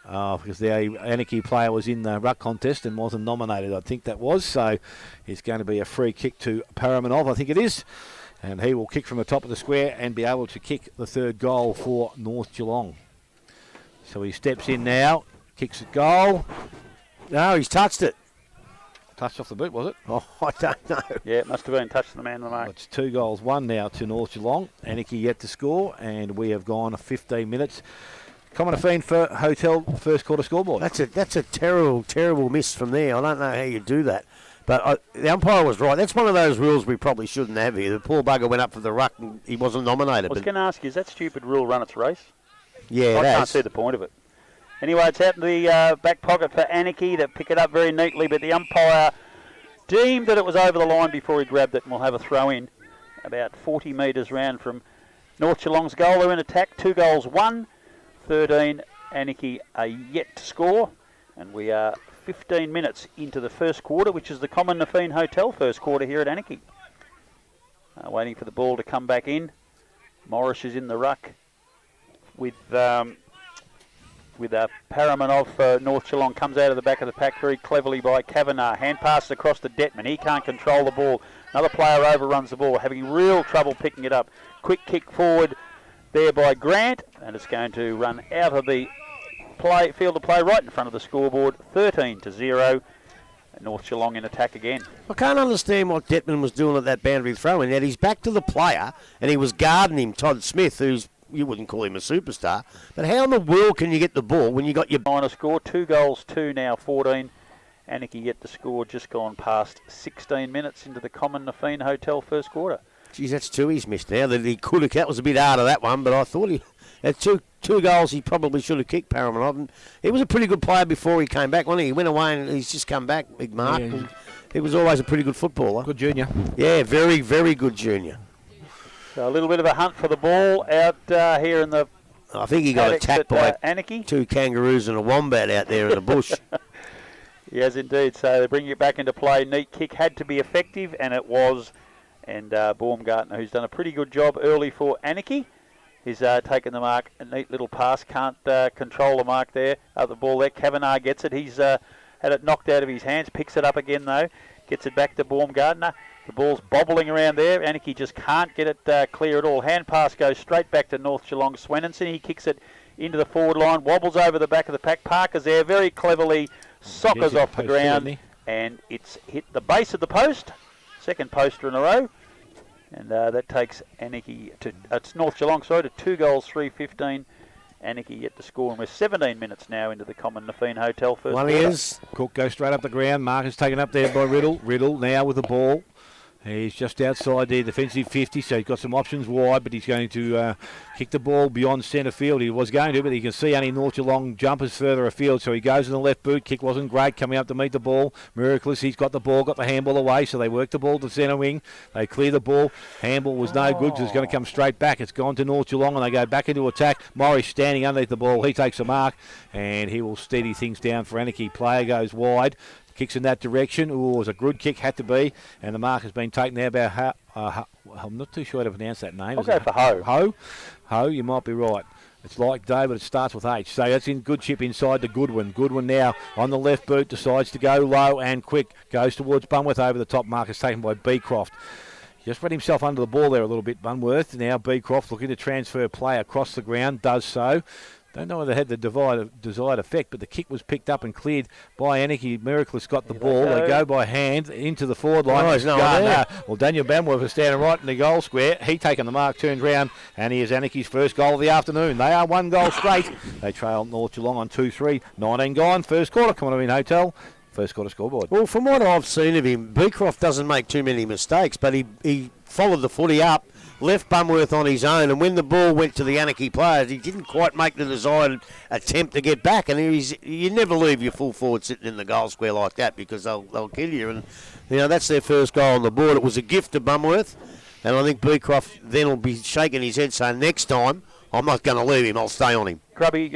because the Anakie player was in the ruck contest and wasn't nominated, I think that was. So it's going to be a free kick to Paramanov, I think it is. And he will kick from the top of the square and be able to kick the third goal for North Geelong. So he steps in now, kicks at goal. No, he's touched it. Touched off the boot, was it? Oh, I don't know. Yeah, it must have been touched the man on the mark. Well, it's 2 goals, 1 now to North Geelong. Anakie yet to score, and we have gone 15 minutes. Common Nafeen for Hotel first quarter scoreboard. That's a terrible miss from there. I don't know how you do that. But the umpire was right. That's one of those rules we probably shouldn't have here. The poor bugger went up for the ruck and he wasn't nominated. I was going to ask you, is that stupid rule run its race? Yeah, I can't see the point of it. Anyway, it's out in the back pocket for Anakie. They pick it up very neatly, but the umpire deemed that it was over the line before he grabbed it, and we'll have a throw in about 40 metres round from North Geelong's goal. They're in attack, 2 goals, 1, 13. Anakie are yet to score, and we are 15 minutes into the first quarter, which is the Common Nafeen Hotel first quarter here at Anakie. Waiting for the ball to come back in. Morris is in the ruck with Paramanov for North Geelong. Comes out of the back of the pack very cleverly by Kavanagh. Hand passes across to Detman. He can't control the ball. Another player overruns the ball, having real trouble picking it up. Quick kick forward there by Grant, and it's going to run out of the field of play right in front of the scoreboard, 13-0. North Geelong in attack again. I can't understand what Detman was doing at that boundary throw, and yet he's back to the player, and he was guarding him, Todd Smith, who's, you wouldn't call him a superstar, but how in the world can you get the ball when you got your... Minor score, 2 goals, 2 now, 14. Anakie yet to score, just gone past 16 minutes into the Common Nafeen Hotel first quarter. Geez, that's 2 he's missed now. That he could have, that was a bit harder, that one, but I thought he had two goals he probably should have kicked, Paramanov. He was a pretty good player before he came back, wasn't he? He went away and he's just come back, big mark. Yeah. He was always a pretty good footballer. Good junior. Yeah, very, very good junior. So a little bit of a hunt for the ball out here in the... I think he got attacked by Anakie. 2 kangaroos and a wombat out there in the bush. Yes, indeed. So they bring it back into play. Neat kick had to be effective, and it was. And Baumgartner, who's done a pretty good job early for Anakie, he's taken the mark. A neat little pass. Can't control the mark there. The ball there. Kavanagh gets it. He's had it knocked out of his hands. Picks it up again, though. Gets it back to Baumgartner. The ball's bobbling around there. Anakie just can't get it clear at all. Hand pass goes straight back to North Geelong Swenenson. He kicks it into the forward line, wobbles over the back of the pack. Parker's there, very cleverly soccers off the ground, and it's hit the base of the post. Second poster in a row. And that takes Anakie to, it's North Geelong, sorry, to 2 goals, 3-15. Anakie yet to score, and we're 17 minutes now into the Common Nafeen Hotel first. One is. Cook goes straight up the ground. Marcus taken up there by Riddle. Riddle now with the ball. He's just outside the defensive 50, so he's got some options wide, but he's going to kick the ball beyond centre field. He was going to, but you can see only North Geelong jumpers further afield, so he goes in the left boot. Kick wasn't great, coming up to meet the ball. Miraculous, he's got the ball, got the handball away, so they work the ball to centre wing. They clear the ball. Handball was no good, so it's going to come straight back. It's gone to North Geelong, and they go back into attack. Morris standing underneath the ball. He takes a mark, and he will steady things down for Anakie. Player goes wide. Kicks in that direction. Oh, it was a good kick, had to be. And the mark has been taken there by I'm not too sure how to pronounce that name. I'll go for Ho. Ho? Ho, you might be right. It's like David, it starts with H. So that's in good chip inside to Goodwin. Goodwin now on the left boot, decides to go low and quick. Goes towards Bunworth over the top. Mark is taken by Beecroft. Just put himself under the ball there a little bit, Bunworth. Now Beecroft looking to transfer play across the ground, does so. Don't know whether it had the desired effect, but the kick was picked up and cleared by Anakie. Miraculous got the ball. They go by hand into the forward line. Oh, he's not there. Well, Daniel Bunworth is standing right in the goal square. He taken the mark, turned round, and he is Anakie's first goal of the afternoon. They are 1 goal straight. They trail North Geelong on 2-3. 19 gone. First quarter, Common Nafeen Hotel. First quarter scoreboard. Well, from what I've seen of him, Beecroft doesn't make too many mistakes, but he followed the footy up, left Bunworth on his own, and when the ball went to the Anakie players, he didn't quite make the desired attempt to get back. And you never leave your full forward sitting in the goal square like that, because they'll kill you. And that's their first goal on the board. It was a gift to Bunworth, and I think Beecroft then will be shaking his head saying, next time I'm not going to leave him, I'll stay on him. Grubby,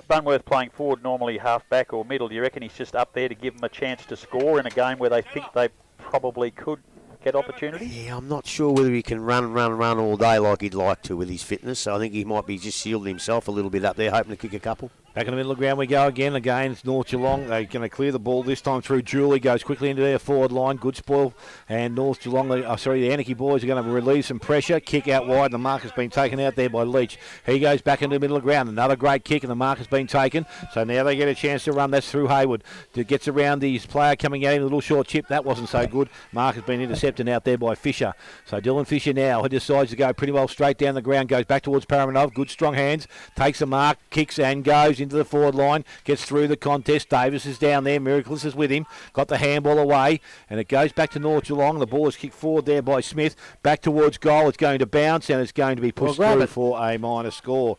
Bunworth playing forward, normally half back or middle. Do you reckon he's just up there to give them a chance to score in a game where they think they probably could get opportunity? Yeah, I'm not sure whether he can run all day like he'd like to with his fitness. So I think he might be just shielding himself a little bit up there, hoping to kick a couple. Back in the middle of the ground we go again. Again, it's North Geelong. They're going to clear the ball this time through. Julie goes quickly into their forward line. Good spoil. And North Geelong, the Anakie boys are going to relieve some pressure. Kick out wide. The mark has been taken out there by Leach. He goes back into the middle of the ground. Another great kick, and the mark has been taken. So now they get a chance to run. That's through Hayward. Gets around his player coming out in a little short chip. That wasn't so good. Mark has been intercepted out there by Fisher. So Dylan Fisher now, he decides to go pretty well straight down the ground. Goes back towards Paramanov. Good strong hands. Takes a mark. Kicks and goes into the forward line. Gets through the contest. Davis is down there. Miraculous is with him. Got the handball away. And it goes back to North Geelong. The ball is kicked forward there by Smith. Back towards goal. It's going to bounce and it's going to be pushed through for a minor score.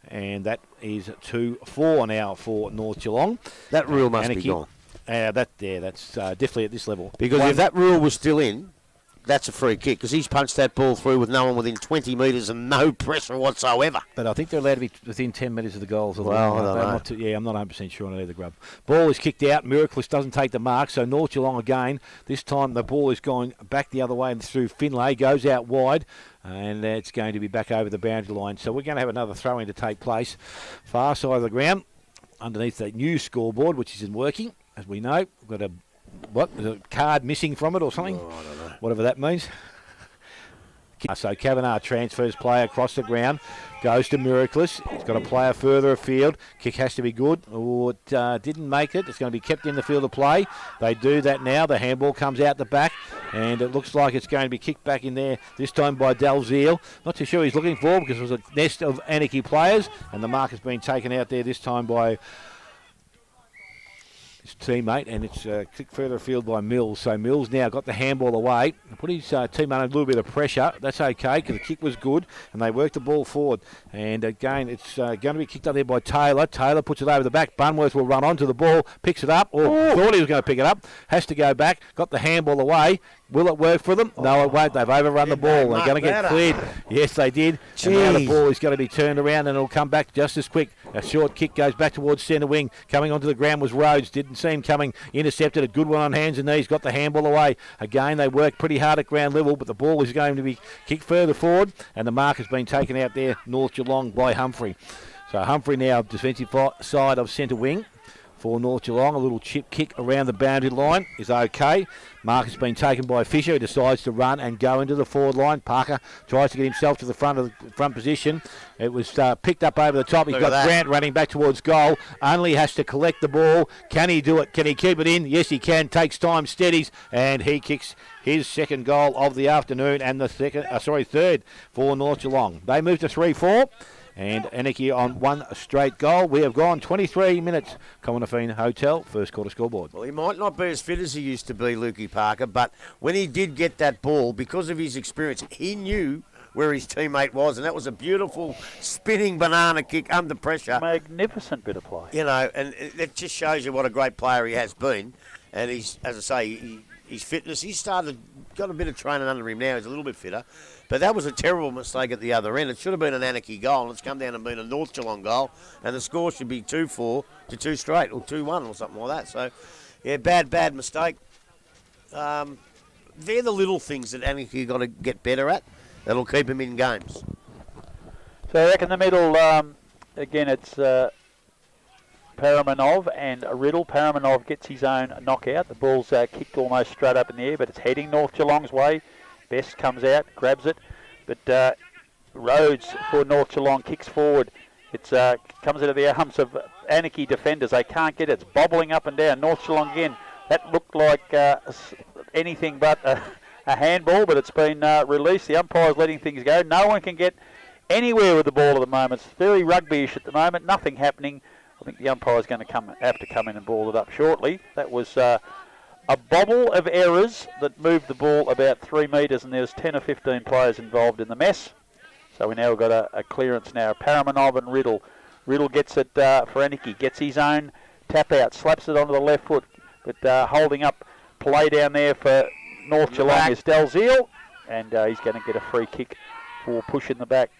And that is 2-4 now for North Geelong. That rule must be gone. That's definitely at this level. Because if that rule was still in, that's a free kick, because he's punched that ball through with no one within 20 metres and no pressure whatsoever. But I think they're allowed to be within 10 metres of the goals. Well, I don't know. I'm not 100% sure on either, Grub. Ball is kicked out. Miraculous doesn't take the mark, so North Geelong again. This time the ball is going back the other way and through Finlay. Goes out wide, and it's going to be back over the boundary line. So we're going to have another throw-in to take place. Far side of the ground, underneath that new scoreboard, which isn't working, as we know. We've got a card missing from it or something? Oh, I don't know. Whatever that means. So Kavanagh transfers play across the ground. Goes to Miraculous. He's got a player further afield. Kick has to be good. Oh, it didn't make it. It's going to be kept in the field of play. They do that now. The handball comes out the back. And it looks like it's going to be kicked back in there, this time by Dalziel. Not too sure he's looking for, because it was a nest of Anakie players. And the mark has been taken out there this time by his teammate, and it's kicked further afield by Mills. So Mills now got the handball away, put his teammate under a little bit of pressure. That's okay, because the kick was good, and they worked the ball forward. And again, it's going to be kicked up there by Taylor. Taylor puts it over the back. Bunworth will run onto the ball, picks it up, or thought he was going to pick it up, has to go back, got the handball away. Will it work for them? No, it won't. They've overrun the ball. They're going to get cleared. Yes, they did. Jeez. And now the ball is going to be turned around, and it'll come back just as quick. A short kick goes back towards centre wing. Coming onto the ground was Rhodes. Didn't see him coming. Intercepted. A good one on hands and knees. Got the handball away. Again, they work pretty hard at ground level, but the ball is going to be kicked further forward, and the mark has been taken out there, North Geelong, by Humphrey. So Humphrey now, defensive side of centre wing. for North Geelong. A little chip kick around the boundary line is okay. Mark has been taken by Fisher, who decides to run and go into the forward line. Parker tries to get himself to the front position. It was picked up over the top. He's got Grant running back towards goal. Only has to collect the ball. Can he do it? Can he keep it in? Yes, he can. Takes time, steadies, and he kicks his second goal of the afternoon and the third for North Geelong. They move to 3-4. And Anakie on one straight goal. We have gone 23 minutes. Cominafine Hotel, first quarter scoreboard. Well, he might not be as fit as he used to be, Lukey Parker, but when he did get that ball, because of his experience, he knew where his teammate was, and that was a beautiful spinning banana kick under pressure. Magnificent bit of play. You know, and it just shows you what a great player he has been. And he's, as I say, his fitness, got a bit of training under him now. He's a little bit fitter. But that was a terrible mistake at the other end. It should have been an Anakie goal, and it's come down and been a North Geelong goal, and the score should be 2-4 to 2 straight, or 2-1 or something like that. So, yeah, bad mistake. They're the little things that Anakie got to get better at that'll keep him in games. So I reckon the middle, again, it's Paramanov and Riddle. Paramanov gets his own knockout. The ball's kicked almost straight up in the air, but it's heading North Geelong's way. Best comes out, grabs it, but Rhodes for North Geelong kicks forward. It comes out of the arms of Anakie defenders. They can't get it. It's bobbling up and down. North Geelong again. That looked like anything but a handball, but it's been released. The umpire's letting things go. No one can get anywhere with the ball at the moment. It's very rugby-ish at the moment. Nothing happening. I think the umpire's going to have to come in and ball it up shortly. That was a bobble of errors that moved the ball about 3 metres, and there's 10 or 15 players involved in the mess. So we now got a clearance now. Paramanov and Riddle. Riddle gets it for Anakie. Gets his own tap out. Slaps it onto the left foot. But holding up play down there for North Geelong is Dalziel. And he's going to get a free kick for push in the back.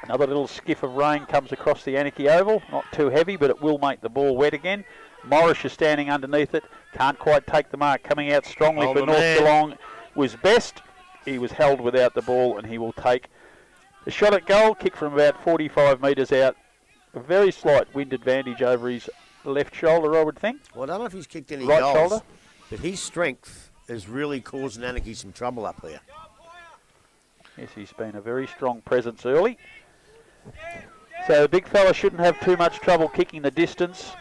Another little skiff of rain comes across the Anakie oval. Not too heavy, but it will make the ball wet again. Morris is standing underneath it. Can't quite take the mark. Coming out strongly for North Geelong was Best. He was held without the ball, and he will take a shot at goal. Kick from about 45 metres out. A very slight wind advantage over his left shoulder, I would think. Well, I don't know if he's kicked any right goals, shoulder. but his strength is really causing Anakie some trouble up there. Yes, he's been a very strong presence early. So the big fella shouldn't have too much trouble kicking the distance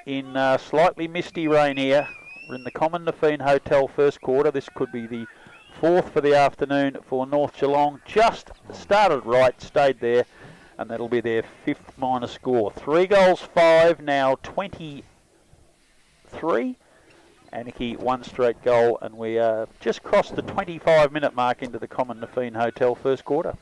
in slightly misty rain here. We're in the Cominafine Hotel first quarter. This could be the fourth for the afternoon for North Geelong. Just started right, stayed there, and that'll be their fifth minor score. 3 goals, 5, now 23. Anakie, 1 straight goal, and we just crossed the 25-minute mark into the Cominafine Hotel first quarter.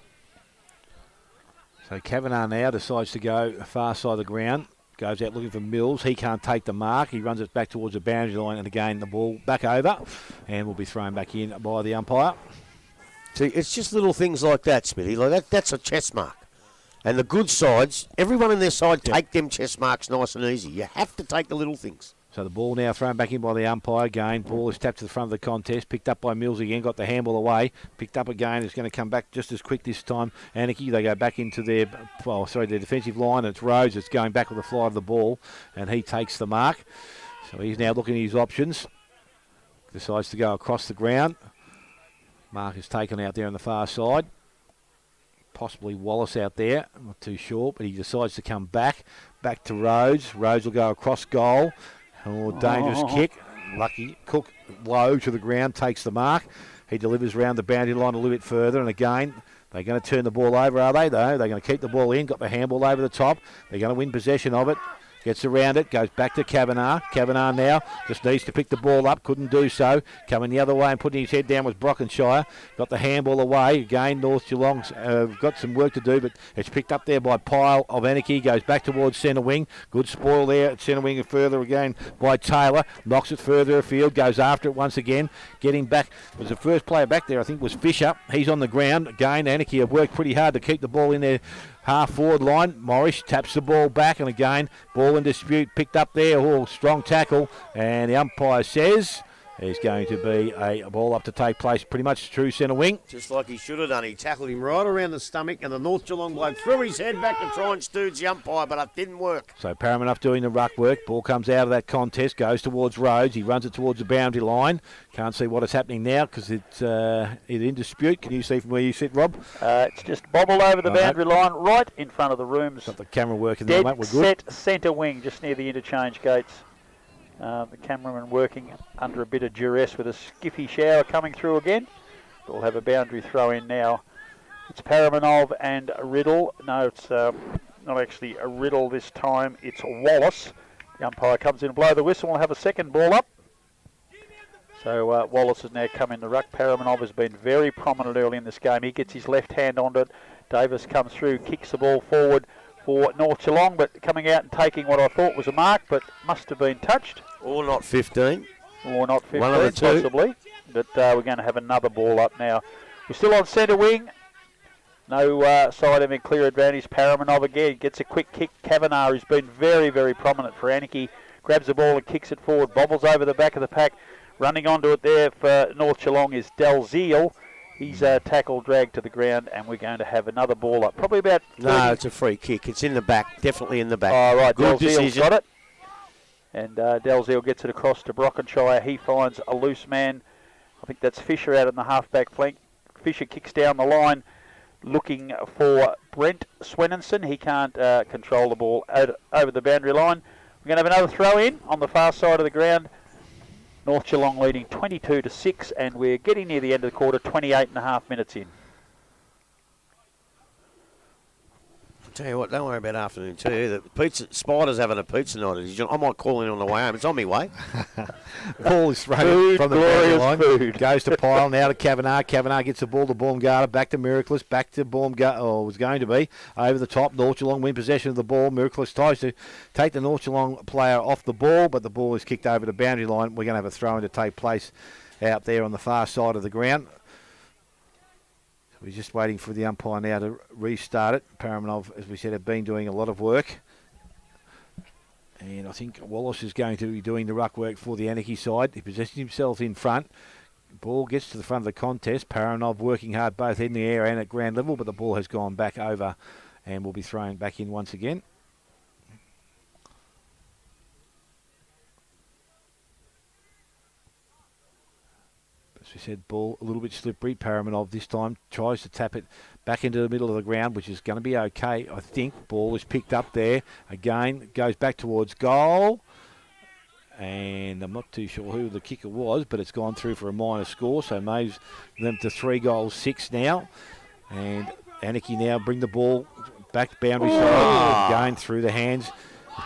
So Kavanagh now decides to go far side of the ground. Goes out looking for Mills. He can't take the mark. He runs it back towards the boundary line, and again the ball back over, and will be thrown back in by the umpire. See, it's just little things like that, Smithy. Like that's a chess mark. And the good sides, everyone in their side take them chess marks nice and easy. You have to take the little things. So the ball now thrown back in by the umpire again. Ball is tapped to the front of the contest. Picked up by Mills again. Got the handball away. Picked up again. It's going to come back just as quick this time. Anakie, they go back into their defensive line. And it's Rhodes that's going back with the fly of the ball. And he takes the mark. So he's now looking at his options. Decides to go across the ground. Mark is taken out there on the far side. Possibly Wallace out there. I'm not too sure. But he decides to come back. Back to Rhodes. Rhodes will go across goal. Oh, dangerous kick. Lucky. Cook low to the ground, takes the mark. He delivers round the boundary line a little bit further. And again, they're going to turn the ball over, are they, though? They're going to keep the ball in. Got the handball over the top. They're going to win possession of it. Gets around it, goes back to Kavanagh. Kavanagh now just needs to pick the ball up, couldn't do so. Coming the other way and putting his head down was Brockenshire. Got the handball away. Again, North Geelong's got some work to do, but it's picked up there by Pyle of Anakie. Goes back towards centre wing. Good spoil there at centre wing and further again by Taylor. Knocks it further afield, goes after it once again. Getting back, was the first player back there, I think, was Fisher. He's on the ground. Again, Anakie have worked pretty hard to keep the ball in there. Half forward line, Morris taps the ball back, and again, ball in dispute, picked up there. Oh, strong tackle, and the umpire says There's going to be a ball up to take place pretty much true centre wing. Just like he should have done. He tackled him right around the stomach, and the North Geelong bloke threw his head back to try and stooge the umpire, but it didn't work. So Paramunoff doing the ruck work. Ball comes out of that contest, goes towards Rhodes. He runs it towards the boundary line. Can't see what is happening now because it's either in dispute. Can you see from where you sit, Rob? It's just bobbled over the boundary line right in front of the rooms. Got the camera working there, mate. We're good. Set centre wing, just near the interchange gates. The cameraman working under a bit of duress with a skiffy shower coming through again. We'll have a boundary throw in now. It's Paramanov and Riddle. No, it's not actually a Riddle this time. It's Wallace. The umpire comes in and blow the whistle. We'll have a second ball up. So Wallace has now come in the ruck. Paramanov has been very prominent early in this game. He gets his left hand onto it. Davis comes through, kicks the ball forward for North Geelong, but coming out and taking what I thought was a mark, but must have been touched. Or not 15. Or not 15, one of the two. Possibly. But we're going to have another ball up now. We're still on centre wing. No side having clear advantage. Paramanov again gets a quick kick. Kavanagh, who's been very, very prominent for Anakie, grabs the ball and kicks it forward, bobbles over the back of the pack. Running onto it there for North Geelong is Dalziel. He's tackle dragged to the ground, and we're going to have another ball up. Probably about 30. No, it's a free kick. It's in the back, definitely in the back. Oh, right, Good Dalziel's decision. got it. And Dalziel gets it across to Brockenshire. He finds a loose man. I think that's Fisher out on the half-back flank. Fisher kicks down the line looking for Brent Swenninson. He can't control the ball over the boundary line. We're going to have another throw in on the far side of the ground. North Geelong leading 22-6, and we're getting near the end of the quarter, 28 and a half minutes in. Tell you what, don't worry about afternoon tea. The pizza Spider's having a pizza night. I might call in on the way home. It's on my way. Ball is thrown from the boundary line. Food. Goes to Pyle, now to Kavanagh. Kavanagh gets the ball to Baumgartner, back to Miraculous, back to Baumgartner. Oh, it was going to be over the top. North Geelong win possession of the ball. Miraculous tries to take the North Geelong player off the ball, but the ball is kicked over the boundary line. We're going to have a throw-in to take place out there on the far side of the ground. We're just waiting for the umpire now to restart it. Paramanov, as we said, have been doing a lot of work. And I think Wallace is going to be doing the ruck work for the Anakie side. He possesses himself in front. Ball gets to the front of the contest. Paramanov working hard both in the air and at ground level, but the ball has gone back over and will be thrown back in once again. As we said, ball a little bit slippery. Paramanov this time tries to tap it back into the middle of the ground, which is going to be okay, I think. Ball is picked up there. Again, goes back towards goal. And I'm not too sure who the kicker was, but it's gone through for a minor score, so moves them to 3-6 now. And Anakie now bring the ball back boundary side, going through the hands.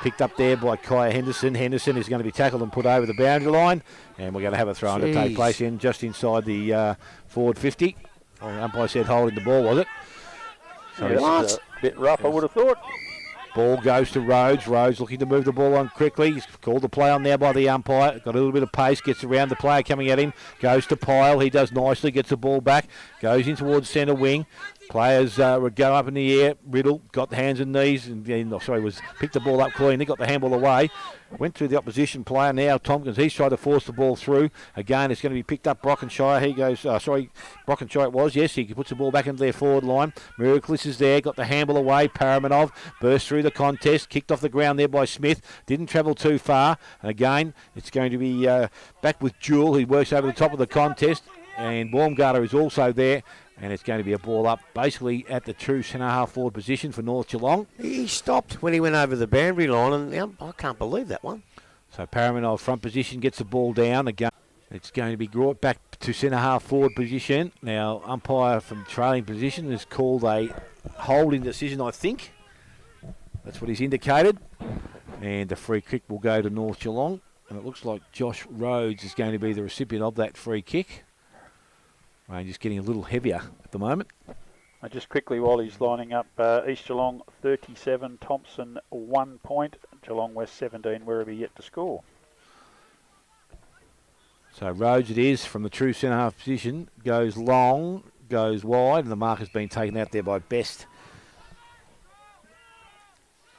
Picked up there by Kaya Henderson. Henderson is going to be tackled and put over the boundary line. And we're going to have a throw-in to take place in just inside the forward 50. Oh, the umpire said holding the ball, was it? So it's a bit rough, I would have thought. Ball goes to Rhodes. Rhodes looking to move the ball on quickly. He's called the play on there by the umpire. Got a little bit of pace. Gets around the player coming at him. Goes to Pyle. He does nicely. Gets the ball back. Goes in towards centre wing. Players would go up in the air. Riddle got the hands and knees. Picked the ball up cleanly. Got the handball away. Went through the opposition player. Now Tompkins, he's tried to force the ball through. Again, it's going to be picked up. Brockenshire. He goes, Brockenshire it was. Yes, he puts the ball back into their forward line. Miraculous is there. Got the handball away. Paramanov burst through the contest. Kicked off the ground there by Smith. Didn't travel too far. And again, it's going to be back with Jewell. He works over the top of the contest. And Baumgartner is also there. And it's going to be a ball up basically at the true centre-half forward position for North Geelong. He stopped when he went over the boundary line, and I can't believe that one. So Paramanov front position gets the ball down again. It's going to be brought back to centre-half forward position. Now, umpire from trailing position has called a holding decision, I think. That's what he's indicated. And the free kick will go to North Geelong. And it looks like Josh Rhodes is going to be the recipient of that free kick. Rain just getting a little heavier at the moment. Just quickly while he's lining up, East Geelong 37, Thompson 1 point, Geelong West 17, wherever yet to score. So Rhodes it is from the true centre-half position, goes long, goes wide, and the mark has been taken out there by Best.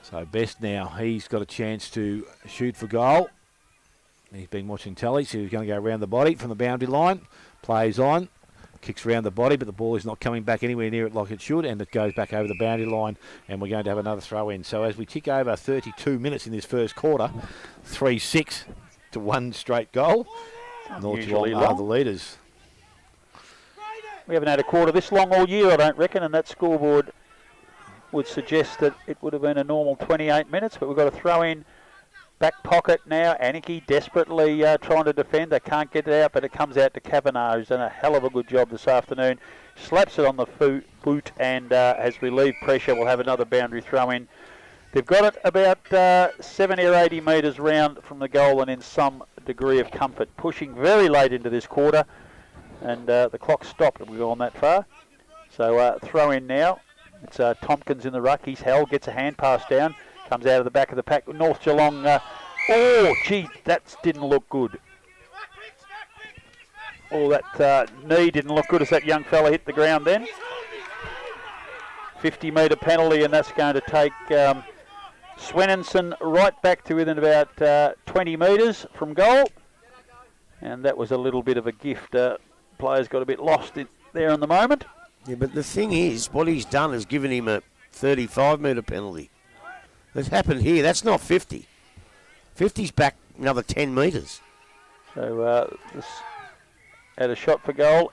So Best now, he's got a chance to shoot for goal. He's been watching telly, so he's going to go around the body from the boundary line. Plays on, kicks around the body, but the ball is not coming back anywhere near it like it should, and it goes back over the boundary line, and we're going to have another throw in. So as we tick over 32 minutes in this first quarter, 3-6 to one straight goal. North Geelong are the leaders. We haven't had a quarter this long all year, I don't reckon, and that scoreboard would suggest that it would have been a normal 28 minutes, but we've got to throw in. Back pocket now, Anakie desperately trying to defend. They can't get it out, but it comes out to Kavanagh, who's done a hell of a good job this afternoon. Slaps it on the boot and has relieved pressure. We'll have another boundary throw in. They've got it about 70 or 80 metres round from the goal and in some degree of comfort. Pushing very late into this quarter, and the clock stopped if we've gone that far. So throw in now. It's Tompkins in the ruck. He's held, gets a hand pass down. Comes out of the back of the pack. North Geelong. Oh, gee, that didn't look good. Oh, that knee didn't look good as that young fella hit the ground then. 50-metre penalty, and that's going to take Swenninson right back to within about 20 metres from goal. And that was a little bit of a gift. Players got a bit lost there in the moment. Yeah, but the thing is, what he's done is given him a 35-metre penalty. It's happened here. That's not 50. 50's back another 10 metres. So this had a shot for goal.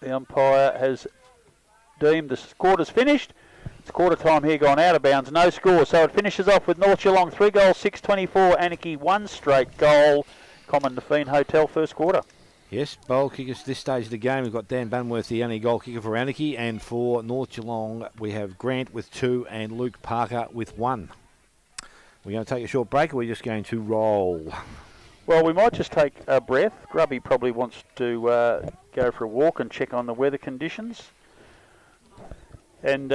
The umpire has deemed the quarter's finished. It's quarter time here, gone out of bounds. No score. So it finishes off with North Geelong 3 goals, 6-24. Anakie 1 straight goal. Common Define Hotel first quarter. Yes, bowl kickers this stage of the game. We've got Dan Bunworth, the only goal kicker for Anakie, and for North Geelong we have Grant with 2 and Luke Parker with 1. We're going to take a short break, or we're just going to roll? Well, we might just take a breath. Grubby probably wants to go for a walk and check on the weather conditions. And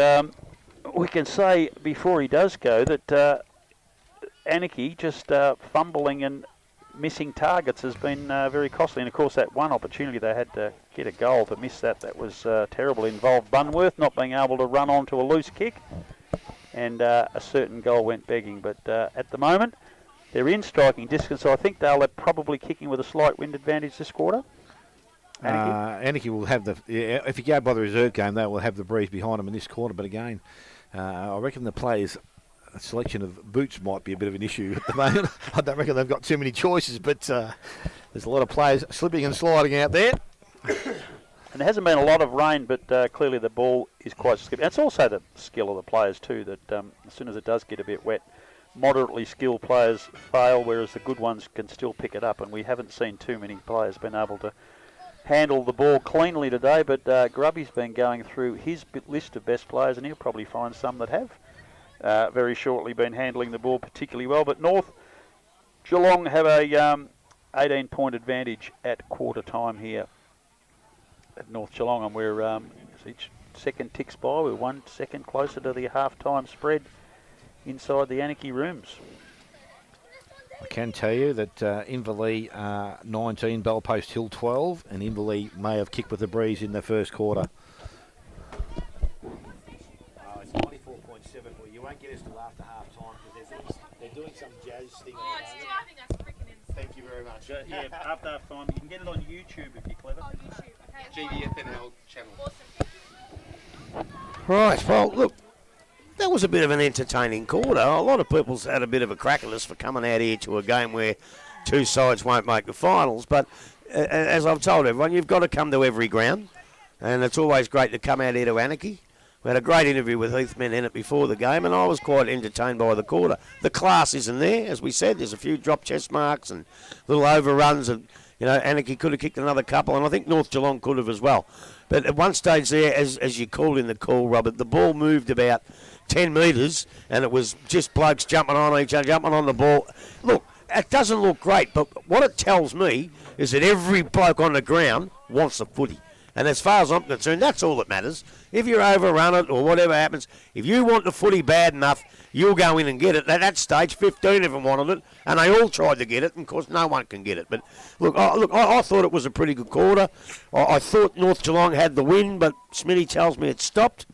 we can say before he does go that Anakie just fumbling and missing targets has been very costly, and of course that one opportunity they had to get a goal, to miss that was terrible. Involved Bunworth not being able to run onto a loose kick, and a certain goal went begging. But at the moment they're in striking distance, so I think they'll probably kicking with a slight wind advantage this quarter. Anakie will have if you go by the reserve game, they will have the breeze behind them in this quarter, but again I reckon the players' selection of boots might be a bit of an issue at the moment. I don't reckon they've got too many choices, but there's a lot of players slipping and sliding out there. And there hasn't been a lot of rain, but clearly the ball is quite slippy. It's also the skill of the players too, that as soon as it does get a bit wet, moderately skilled players fail, whereas the good ones can still pick it up, and we haven't seen too many players been able to handle the ball cleanly today. But Grubby's been going through his list of best players, and he'll probably find some that have very shortly been handling the ball particularly well. But North Geelong have a 18-point advantage at quarter time here at North Geelong, and we're as each second ticks by, we're 1 second closer to the half-time spread inside the Anakie rooms. I can tell you that Inverleigh 19, Bellpost Hill 12, and Inverleigh may have kicked with the breeze in the first quarter. It's 94.7. Well, you won't get us till after half time because they're doing some jazz thing. Oh, it's driving us freaking insane. Thank you very much. Yeah, after half time, you can get it on YouTube if you're clever. Oh, YouTube. Okay. GDFNL channel. Awesome. Right, well, look, that was a bit of an entertaining quarter. A lot of people's had a bit of a crack at us for coming out here to a game where two sides won't make the finals. But as I've told everyone, you've got to come to every ground, and it's always great to come out here to Anakie. We had a great interview with Heath Menennett before the game, and I was quite entertained by the quarter. The class isn't there, as we said. There's a few drop chest marks and little overruns, and Anakie could have kicked another couple, and I think North Geelong could have as well. But at one stage there, as you called in the call, Robert, the ball moved about 10 metres, and it was just blokes jumping on each other, jumping on the ball. Look, it doesn't look great, but what it tells me is that every bloke on the ground wants the footy. And as far as I'm concerned, that's all that matters. If you're overrun it or whatever happens, if you want the footy bad enough, you'll go in and get it. At that stage, 15 of them wanted it, and they all tried to get it, and of course no one can get it. But look, I thought it was a pretty good quarter. I thought North Geelong had the win, but Smitty tells me it stopped.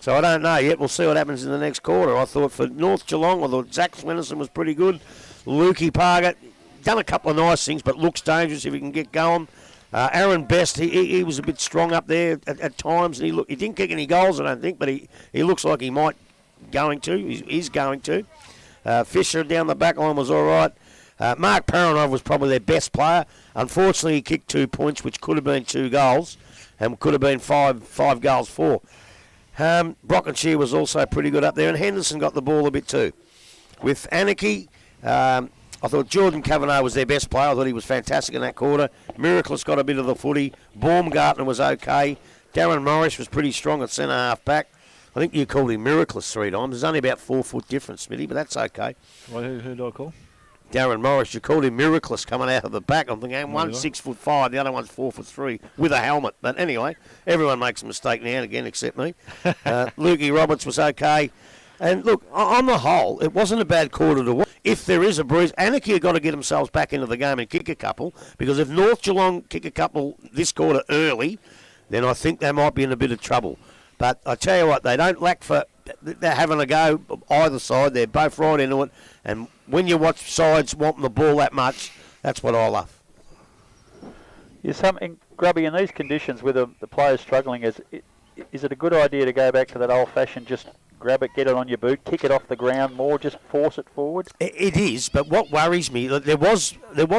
So I don't know yet. We'll see what happens in the next quarter. I thought for North Geelong, I thought Zach Swenninson was pretty good. Lukey Parker, done a couple of nice things, but looks dangerous if he can get going. Aaron Best, he was a bit strong up there at times, and he didn't kick any goals, I don't think, but he looks like he might he's going to. Fisher down the back line was all right. Mark Paranov was probably their best player. Unfortunately, he kicked 2 points, which could have been 2 goals, and could have been five goals for. Brockenshire was also pretty good up there, and Henderson got the ball a bit too. With Anakie, I thought Jordan Kavanagh was their best player. I thought he was fantastic in that quarter. Miraculous got a bit of the footy. Baumgartner was okay. Darren Morris was pretty strong at centre half back. I think you called him Miraculous 3 times. There's only about 4 foot difference, Smitty, but that's okay. Who do I call? Darren Morris, you called him Miraculous coming out of the back. I'm thinking one's 6'5", the other one's 4'3" with a helmet. But anyway, everyone makes a mistake now and again, except me. Lukey Roberts was okay. And look, on the whole, it wasn't a bad quarter to watch. If there is a bruise, Anakie have got to get themselves back into the game and kick a couple, because if North Geelong kick a couple this quarter early, then I think they might be in a bit of trouble. But I tell you what, they don't lack for... They're having a go either side. They're both right into it. And when you watch sides wanting the ball that much, that's what I love. Is something, Grubby, in these conditions with the players struggling, is it a good idea to go back to that old-fashioned just grab it, get it on your boot, kick it off the ground more, just force it forward? It is, but what worries me, there was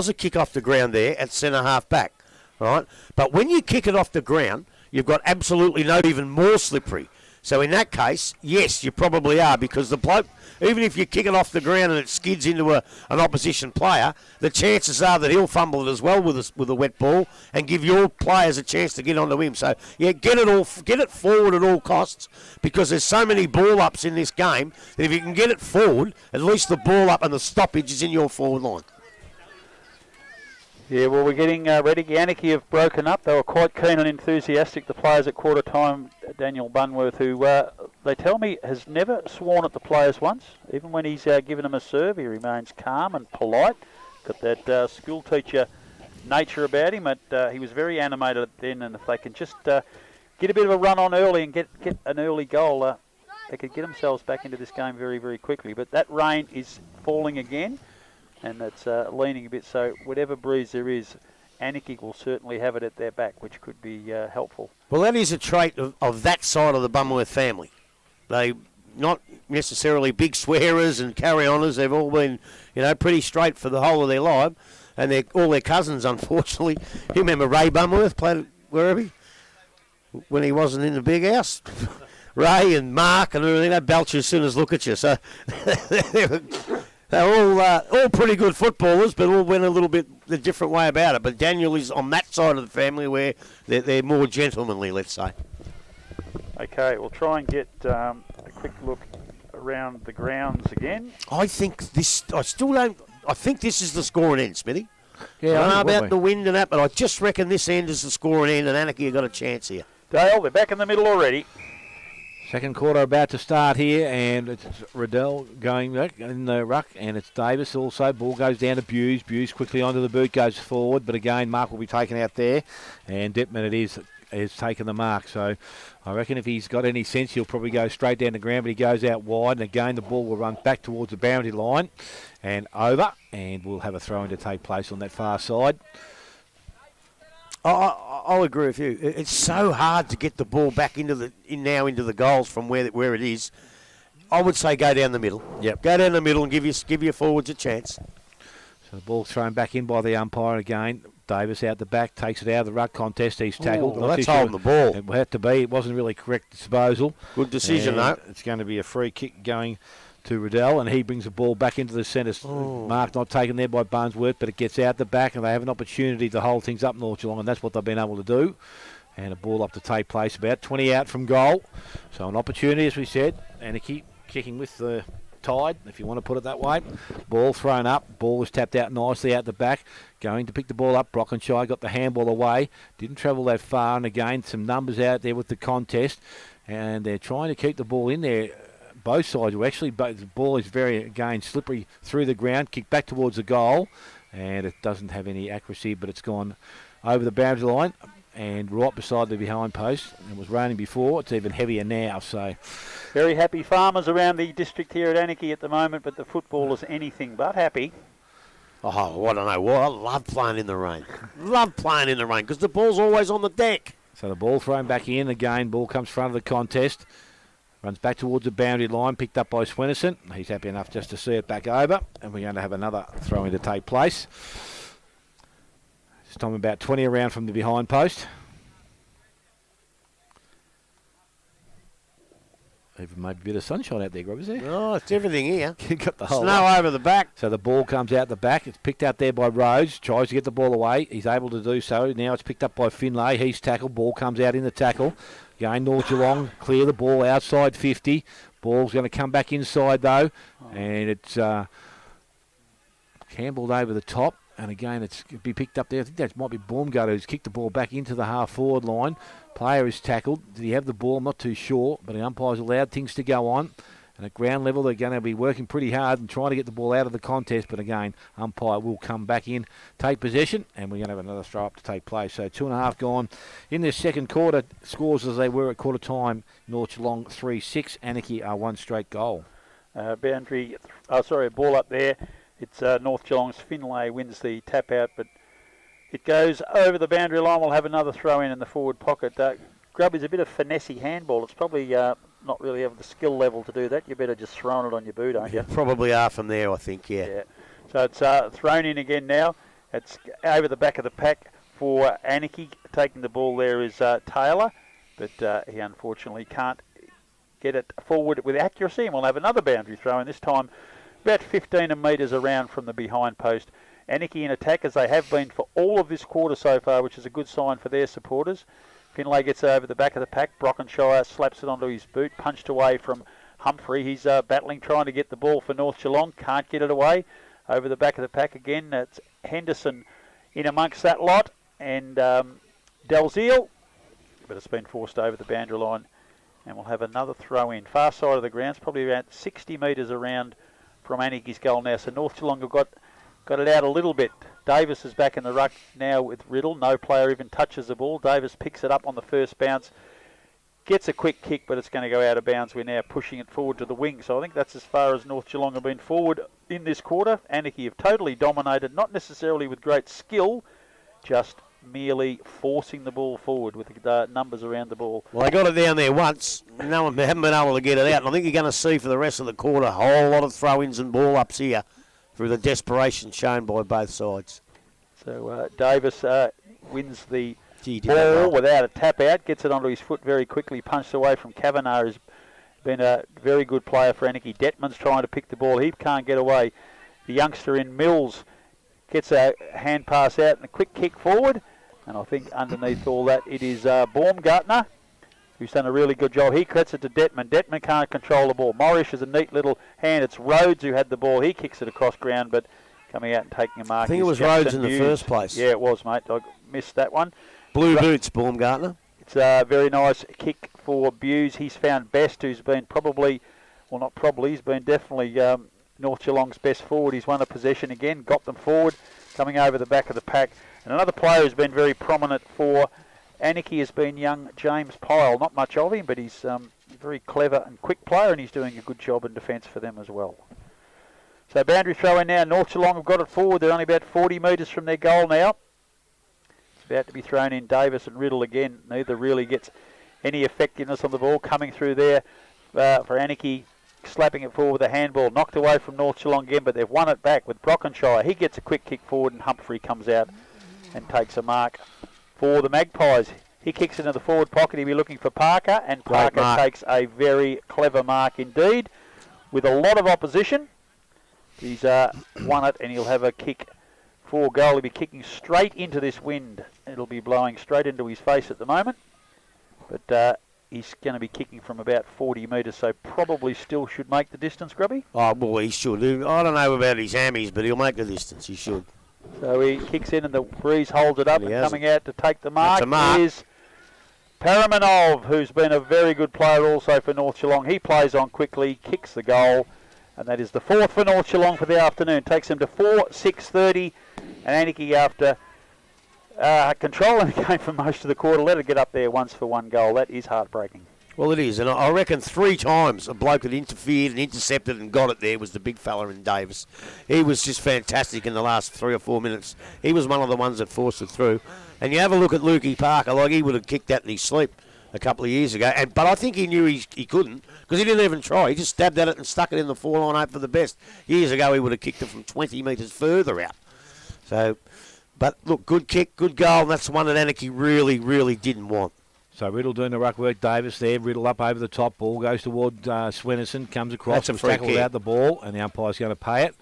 a kick off the ground there at centre half back, right? But when you kick it off the ground, you've got absolutely no even more slippery. So in that case, yes, you probably are, because the bloke, even if you kick it off the ground and it skids into an opposition player, the chances are that he'll fumble it as well with a wet ball and give your players a chance to get onto him. So yeah, get it forward at all costs, because there's so many ball ups in this game that if you can get it forward, at least the ball up and the stoppage is in your forward line. Yeah, well, we're getting ready. Anakie have broken up. They were quite keen and enthusiastic, the players at quarter time. Daniel Bunworth, who they tell me has never sworn at the players once. Even when he's given them a serve, he remains calm and polite. Got that school teacher nature about him. He was very animated then, and if they can just get a bit of a run on early and get an early goal, they could get themselves back into this game very, very quickly. But that rain is falling again, and it's leaning a bit, so whatever breeze there is, Anakie will certainly have it at their back, which could be helpful. Well, that is a trait of that side of the Bunworth family. They not necessarily big swearers and carry-oners. They've all been, pretty straight for the whole of their life, and all their cousins, unfortunately. You remember Ray Bunworth played wherever when he wasn't in the big house. Ray and Mark and everything, they belch you as soon as look at you. So they're all pretty good footballers, but all went a little bit the different way about it. But Daniel is on that side of the family where they're more gentlemanly, let's say. Okay, we'll try and get a quick look around the grounds again. I think this is the scoring end, Smithy. Yeah, I don't know about the wind and that, but I just reckon this end is the scoring end, and Anakie have got a chance here. Dale, they're back in the middle already. Second quarter about to start here, and it's Riddell going back in the ruck, and it's Davis also. Ball goes down to Buse. Buse quickly onto the boot, goes forward, but again, Mark will be taken out there, and Detman is taken the mark. So I reckon if he's got any sense, he'll probably go straight down the ground, but he goes out wide, and again, the ball will run back towards the boundary line and over, and we'll have a throw-in to take place on that far side. I'll agree with you. It's so hard to get the ball back into the goals from where it is. I would say go down the middle. Yep. Go down the middle and give your forwards a chance. So the ball's thrown back in by the umpire again. Davis out the back, takes it out of the ruck contest. He's tackled. Well, that's holding the ball. It had to be. It wasn't really correct disposal. Good decision, though. It's going to be a free kick going to Riddell, and he brings the ball back into the centre. Mark not taken there by Barnesworth, but it gets out the back, and they have an opportunity to hold things up North Geelong, and that's what they've been able to do. And a ball up to take place, about 20 out from goal. So an opportunity, as we said. Anakie kicking with the tide, if you want to put it that way. Ball thrown up. Ball was tapped out nicely out the back. Going to pick the ball up. Brockenshire got the handball away. Didn't travel that far, and again, some numbers out there with the contest. And they're trying to keep the ball in there. Both sides were actually, but the ball is very, again, slippery through the ground, kicked back towards the goal, and it doesn't have any accuracy, but it's gone over the boundary line and right beside the behind post. It was raining before, it's even heavier now, so. Very happy farmers around the district here at Anakie at the moment, but the football is anything but happy. Oh, I don't know what. I love playing in the rain. Love playing in the rain because the ball's always on the deck. So the ball thrown back in again. Ball comes front of the contest. Runs back towards the boundary line. Picked up by Swinnison. He's happy enough just to see it back over. And we're going to have another throw-in to take place. This time about 20 around from the behind post. Even maybe a bit of sunshine out there, Grub, is there? Oh, it's everything here. You got the whole Snow lot. over the back. So the ball comes out the back. It's picked out there by Rhodes. Tries to get the ball away. He's able to do so. Now it's picked up by Finlay. He's tackled. Ball comes out in the tackle. Again, North Geelong clear the ball outside 50. Ball's going to come back inside though. And it's Campbell over the top. And again, it's going to be picked up there. I think that might be Baumgartner who's kicked the ball back into the half-forward line. Player is tackled. Did he have the ball? I'm not too sure. But the umpire's allowed things to go on. And at ground level, they're going to be working pretty hard and trying to get the ball out of the contest. But again, umpire will come back in, take possession, and we're going to have another throw-up to take place. So 2.5 gone in this second quarter. Scores as they were at quarter time. North Geelong 3-6. Anakie are one straight goal. Ball up there. It's North Geelong's Finlay wins the tap out, but it goes over the boundary line. We'll have another throw in the forward pocket. Grub is a bit of finessey handball. It's probably not really have the skill level to do that. You're better just throwing it on your boot, aren't you? Probably are from there, I think, yeah. So it's thrown in again now. It's over the back of the pack for Anakie. Taking the ball there is Taylor, but he unfortunately can't get it forward with accuracy, and we'll have another boundary throw in, this time about 15 metres around from the behind post. Anakie in attack as they have been for all of this quarter so far, which is a good sign for their supporters. Finlay gets over the back of the pack. Brockenshire slaps it onto his boot, punched away from Humphrey. He's battling, trying to get the ball for North Geelong. Can't get it away. Over the back of the pack again. It's Henderson in amongst that lot. And Dalziel. But it's been forced over the boundary line. And we'll have another throw in. Far side of the grounds, probably about 60 metres around from Anakie's goal now. So North Geelong have got it out a little bit. Davis is back in the ruck now with Riddle. No player even touches the ball. Davis picks it up on the first bounce. Gets a quick kick, but it's going to go out of bounds. We're now pushing it forward to the wing. So I think that's as far as North Geelong have been forward in this quarter. Anakie have totally dominated, not necessarily with great skill, just merely forcing the ball forward with the numbers around the ball. Well, they got it down there once. No one haven't been able to get it out. And I think you're going to see for the rest of the quarter a whole lot of throw-ins and ball-ups here through the desperation shown by both sides. So Davis wins the Gee, did ball that well. without a tap out, gets it onto his foot very quickly, punched away from Kavanagh, who's been a very good player for Anakie. Detman's trying to pick the ball. He can't get away. The youngster in Mills gets a hand pass out and a quick kick forward. And I think underneath all that, it is Baumgartner, who's done a really good job. He cuts it to Detman. Detman can't control the ball. Morris is a neat little hand. It's Rhodes who had the ball. He kicks it across ground, but coming out and taking a mark. I think it is was Jackson Rhodes in the Hughes. first place. Yeah, it was, mate. I missed that one. Blue boots, Baumgartner. It's a very nice kick for Buse. He's found Best, who's been he's been definitely North Geelong's best forward. He's won a possession again, got them forward, coming over the back of the pack. And another player who's been very prominent for Anakie has been young James Pyle. Not much of him, but he's a very clever and quick player, and he's doing a good job in defence for them as well. So boundary throw in now. North Geelong have got it forward. They're only about 40 metres from their goal now. It's about to be thrown in. Davis and Riddle again. Neither really gets any effectiveness on the ball. Coming through there for Anakie. Slapping it forward with a handball. Knocked away from North Geelong again, but they've won it back with Brockenshire. He gets a quick kick forward, and Humphrey comes out and takes a mark for the Magpies. He kicks into the forward pocket. He'll be looking for Parker, and Parker takes a very clever mark indeed with a lot of opposition. He's won it, and he'll have a kick for goal. He'll be kicking straight into this wind. It'll be blowing straight into his face at the moment, but he's going to be kicking from about 40 metres, so probably still should make the distance, Grubby. Oh, well, he should. I don't know about his hammies, but he'll make the distance. He should. So he kicks in and the breeze holds it up, and coming out to take the mark, mark. Is Paramanov, who's been a very good player also for North Geelong. He plays on quickly, kicks the goal, and that is the fourth for North Geelong for the afternoon. Takes them to 4-6-30, and Anakie, after controlling the game for most of the quarter, let it get up there once for one goal. That is heartbreaking. Well, it is, and I reckon 3 times a bloke that interfered and intercepted and got it there was the big fella in Davis. He was just fantastic in the last 3 or 4 minutes. He was one of the ones that forced it through. And you have a look at Lukey Parker, like he would have kicked that in his sleep a couple of years ago. But I think he knew he couldn't, because he didn't even try. He just stabbed at it and stuck it in the 4-line, hope for the best. Years ago, he would have kicked it from 20 metres further out. So, but look, good kick, good goal, and that's the one that Anakie really, really didn't want. So Riddle doing the ruck work. Davis there. Riddle up over the top. Ball goes toward Swenison. Comes across. That's a Was free tackled kick. out the ball, and the umpire's going to pay it.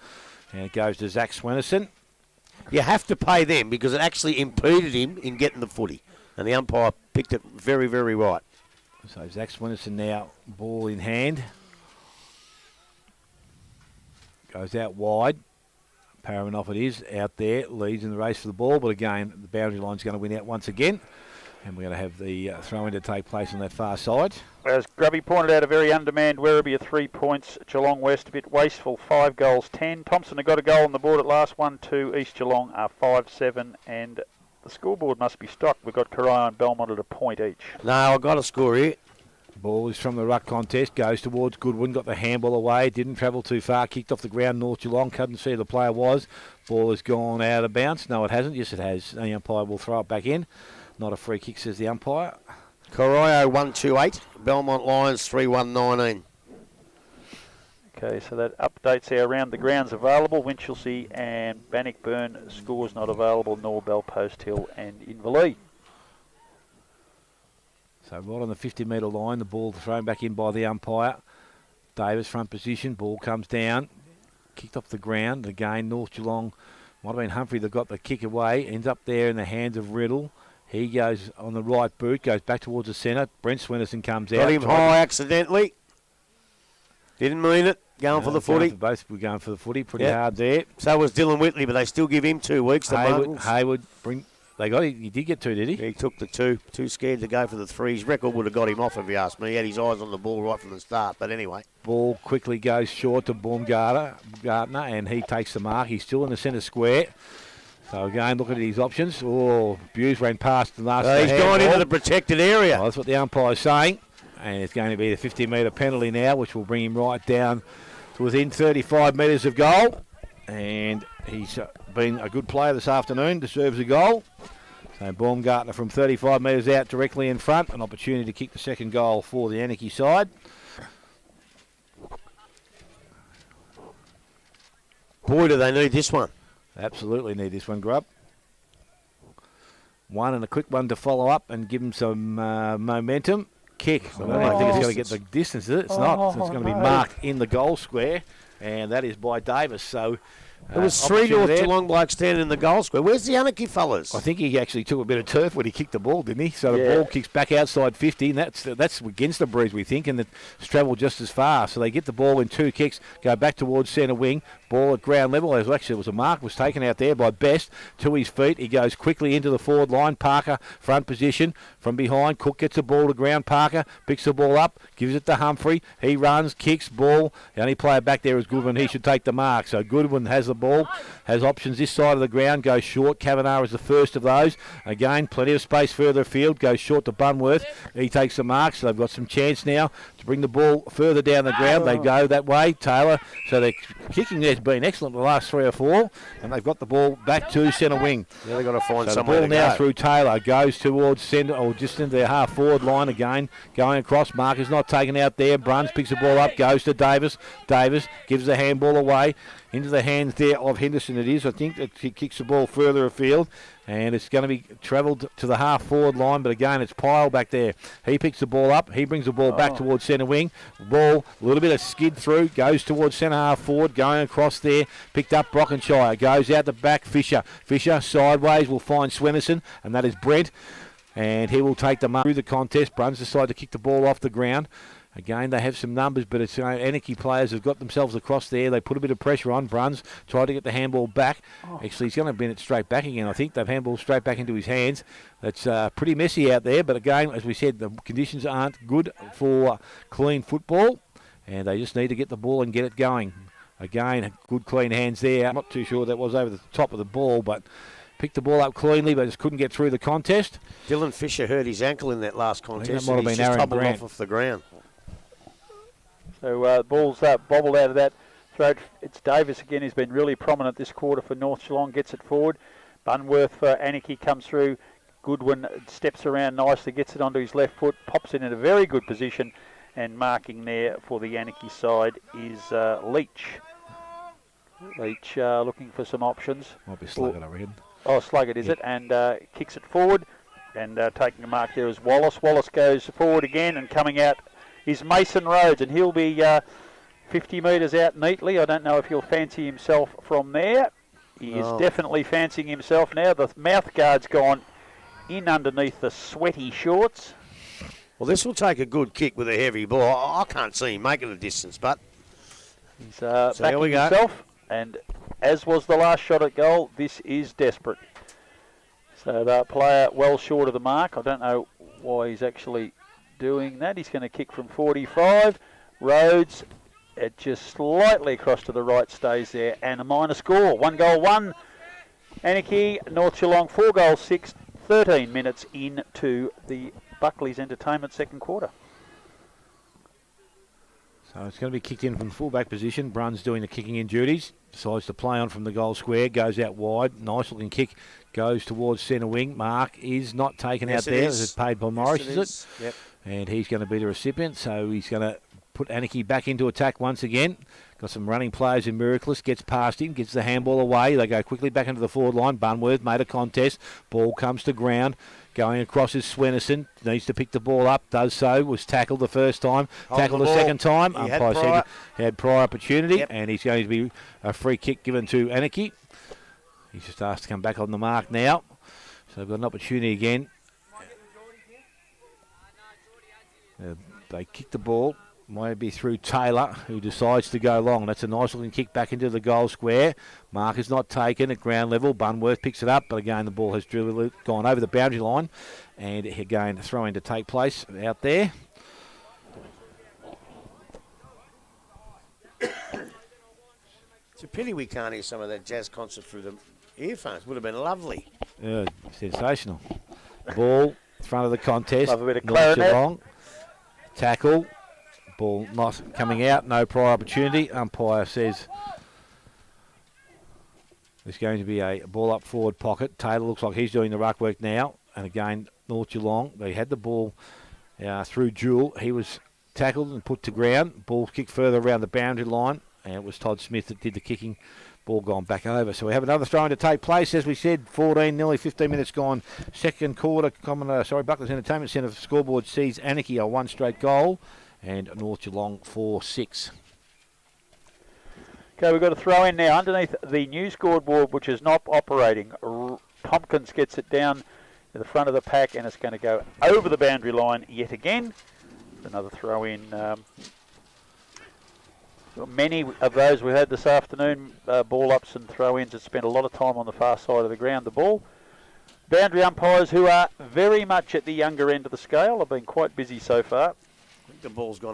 And it goes to Zach Swenison. You have to pay them because it actually impeded him in getting the footy. And the umpire picked it very, very right. So Zach Swenison now, ball in hand. Goes out wide. Paramanoff it is, out there, leads in the race for the ball. But again, the boundary line's going to win out once again. And we're going to have the throw-in to take place on that far side. As Grubby pointed out, a very undermanned Werribee at 3 points. Geelong West a bit wasteful, 5 goals, 10. Thompson have got a goal on the board at last, 1-2. East Geelong are 5-7, and the scoreboard must be stocked. We've got Corio and Belmont at a point each. No, I got a score here. Ball is from the ruck contest, goes towards Goodwin, got the handball away, didn't travel too far, kicked off the ground, North Geelong, couldn't see who the player was. Ball has gone out of bounds. No, it hasn't. Yes, it has. The umpire will throw it back in. Not a free kick, says the umpire. Corio 128, Belmont Lions 3119. Okay, so that updates our round the grounds available. Winchelsea and Bannockburn scores not available, nor Belpost Hill and Inverleigh. So right on the 50-metre line, the ball thrown back in by the umpire. Davis front position, ball comes down, kicked off the ground. Again, North Geelong, might have been Humphrey that got the kick away, ends up there in the hands of Riddle. He goes on the right boot, goes back towards the centre. Brent Swenison comes out. Got him high accidentally. Didn't mean it. Going for the footy. Both were going for the footy. Pretty hard there. So was Dylan Whitley, but they still give him 2 weeks. The Mongrels. Hayward, they got it. He did get 2, did he? He took the 2. Too scared to go for the 3. His record would have got him off if you ask me. He had his eyes on the ball right from the start. But anyway. Ball quickly goes short to Baumgartner, and he takes the mark. He's still in the centre square. So again, looking at his options. Oh, Buse ran past the last. He's gone into the protected area. Well, that's what the umpire's saying. And it's going to be the 50-metre penalty now, which will bring him right down to within 35 metres of goal. And he's been a good player this afternoon, deserves a goal. So Baumgartner from 35 metres out directly in front, an opportunity to kick the second goal for the Anakie side. Boy, do they need this one. Absolutely need this one, Grub. One and a quick one to follow up and give him some momentum. Kick. I don't think it's going to get the distance, is it? It's not. So it's going to be marked in the goal square, and that is by Davis. So There was 3 North Geelong blokes standing in the goal square. Where's the Anakie fellas? I think he actually took a bit of turf when he kicked the ball, didn't he? So the ball kicks back outside 50, and that's against the breeze, we think, and it's travelled just as far. So they get the ball in 2 kicks, go back towards centre wing, ball at ground level. Actually, it was a mark, was taken out there by Best to his feet. He goes quickly into the forward line. Parker, front position, from behind. Cook gets the ball to ground. Parker picks the ball up, gives it to Humphrey. He runs, kicks, ball. The only player back there is Goodwin. He should take the mark. So Goodwin has the ball, has options this side of the ground, goes short. Kavanagh is the first of those. Again, plenty of space further afield, goes short to Bunworth. He takes the mark, so they've got some chance now to bring the ball further down the ground. They go that way, Taylor. So their kicking there's been excellent the last 3 or 4, and they've got the ball back to centre wing. Yeah, they've got to find so somewhere the ball to now go. through Taylor, goes towards centre, or just into their half-forward line again, going across. Mark is not taken out there. Bruns picks the ball up, goes to Davis. Davis gives the handball away into the hands there of Henderson. It is, I think, that he kicks the ball further afield, and it's going to be travelled to the half-forward line, but again, it's Pyle back there. He picks the ball up, he brings the ball back towards centre wing. Ball, a little bit of skid through, goes towards centre half-forward, going across there, picked up Brockenshire, goes out the back, Fisher sideways will find Swenison, and that is Brent, and he will take the mark through the contest. Bruns decide to kick the ball off the ground. Again, they have some numbers, but it's Anakie players have got themselves across there. They put a bit of pressure on. Bruns tried to get the handball back. Actually, he's going to bring it straight back again. I think they've handballed straight back into his hands. It's pretty messy out there, but again, as we said, the conditions aren't good for clean football, and they just need to get the ball and get it going. Again, good clean hands there. I'm not too sure that was over the top of the ball, but picked the ball up cleanly, but just couldn't get through the contest. Dylan Fisher hurt his ankle in that last contest. that might have and he's been just Aaron hobbled Grant. off the ground. So the ball's bobbled out of that throat. It's Davis again who's been really prominent this quarter for North Geelong. Gets it forward. Bunworth for Anakie comes through. Goodwin steps around nicely, gets it onto his left foot, pops it in a very good position, and marking there for the Anakie side is Leach. Leach looking for some options. Might be Sluggett, I reckon. Oh, Sluggett is it, and kicks it forward, and taking a mark there is Wallace. Wallace goes forward again, and coming out is Mason Rhodes, and he'll be 50 metres out neatly. I don't know if he'll fancy himself from there. He is definitely fancying himself now. The mouth guard's gone in underneath the sweaty shorts. Well, this will take a good kick with a heavy ball. I can't see him making the distance, but He's here backing we go. himself, and as was the last shot at goal, this is desperate. So the player well short of the mark. I don't know why he's actually doing that. He's going to kick from 45. Rhodes, it just slightly across to the right, stays there, and a minor score. 1 goal, 1. Anakie, North Geelong, 4 goals, 6. 13 minutes into the Buckley's Entertainment second quarter. So it's going to be kicked in from the fullback position. Brunn's doing the kicking in duties. Decides to play on from the goal square. Goes out wide. Nice looking kick. Goes towards centre wing. Mark is not taken out there. This is paid by Morris, is it? Yep. And he's going to be the recipient. So he's going to put Anakie back into attack once again. Got some running players in Miraculous. Gets past him. Gets the handball away. They go quickly back into the forward line. Bunworth made a contest. Ball comes to ground. Going across is Swennerson. Needs to pick the ball up. Does so. Was tackled the first time. Tackled the second time. He had Umpire prior. said he had prior opportunity. Yep. And he's going to be a free kick given to Anakie. He's just asked to come back on the mark now. So they've got an opportunity again. They kick the ball. Might be through Taylor, who decides to go long. That's a nice looking kick back into the goal square. Mark is not taken at ground level. Bunworth picks it up, but again the ball has gone over the boundary line. And again, throw in to take place out there. It's a pity we can't hear some of that jazz concert through the earphones. Would have been lovely. Sensational. Ball, front of the contest. Love a bit of Not clarinet. too long. Tackle. Ball not coming out. No prior opportunity. Umpire says there's going to be a ball up forward pocket. Taylor looks like he's doing the ruck work now. And again, North Geelong, they had the ball through Jewel. He was tackled and put to ground. Ball kicked further around the boundary line. And it was Todd Smith that did the kicking. Ball gone back over. So we have another throw-in to take place. As we said, 14, nearly 15 minutes gone. Second quarter, Buckley's Entertainment Centre scoreboard sees Anakie a one straight goal. And North Geelong 4-6. Okay, we've got a throw in now underneath the new scoreboard, which is not operating. Tompkins gets it down to the front of the pack, and it's going to go over the boundary line yet again. Another throw in. Many of those we had this afternoon, ball ups and throw-ins, have spent a lot of time on the far side of the ground. The ball. Boundary umpires who are very much at the younger end of the scale have been quite busy so far. I think the ball's gone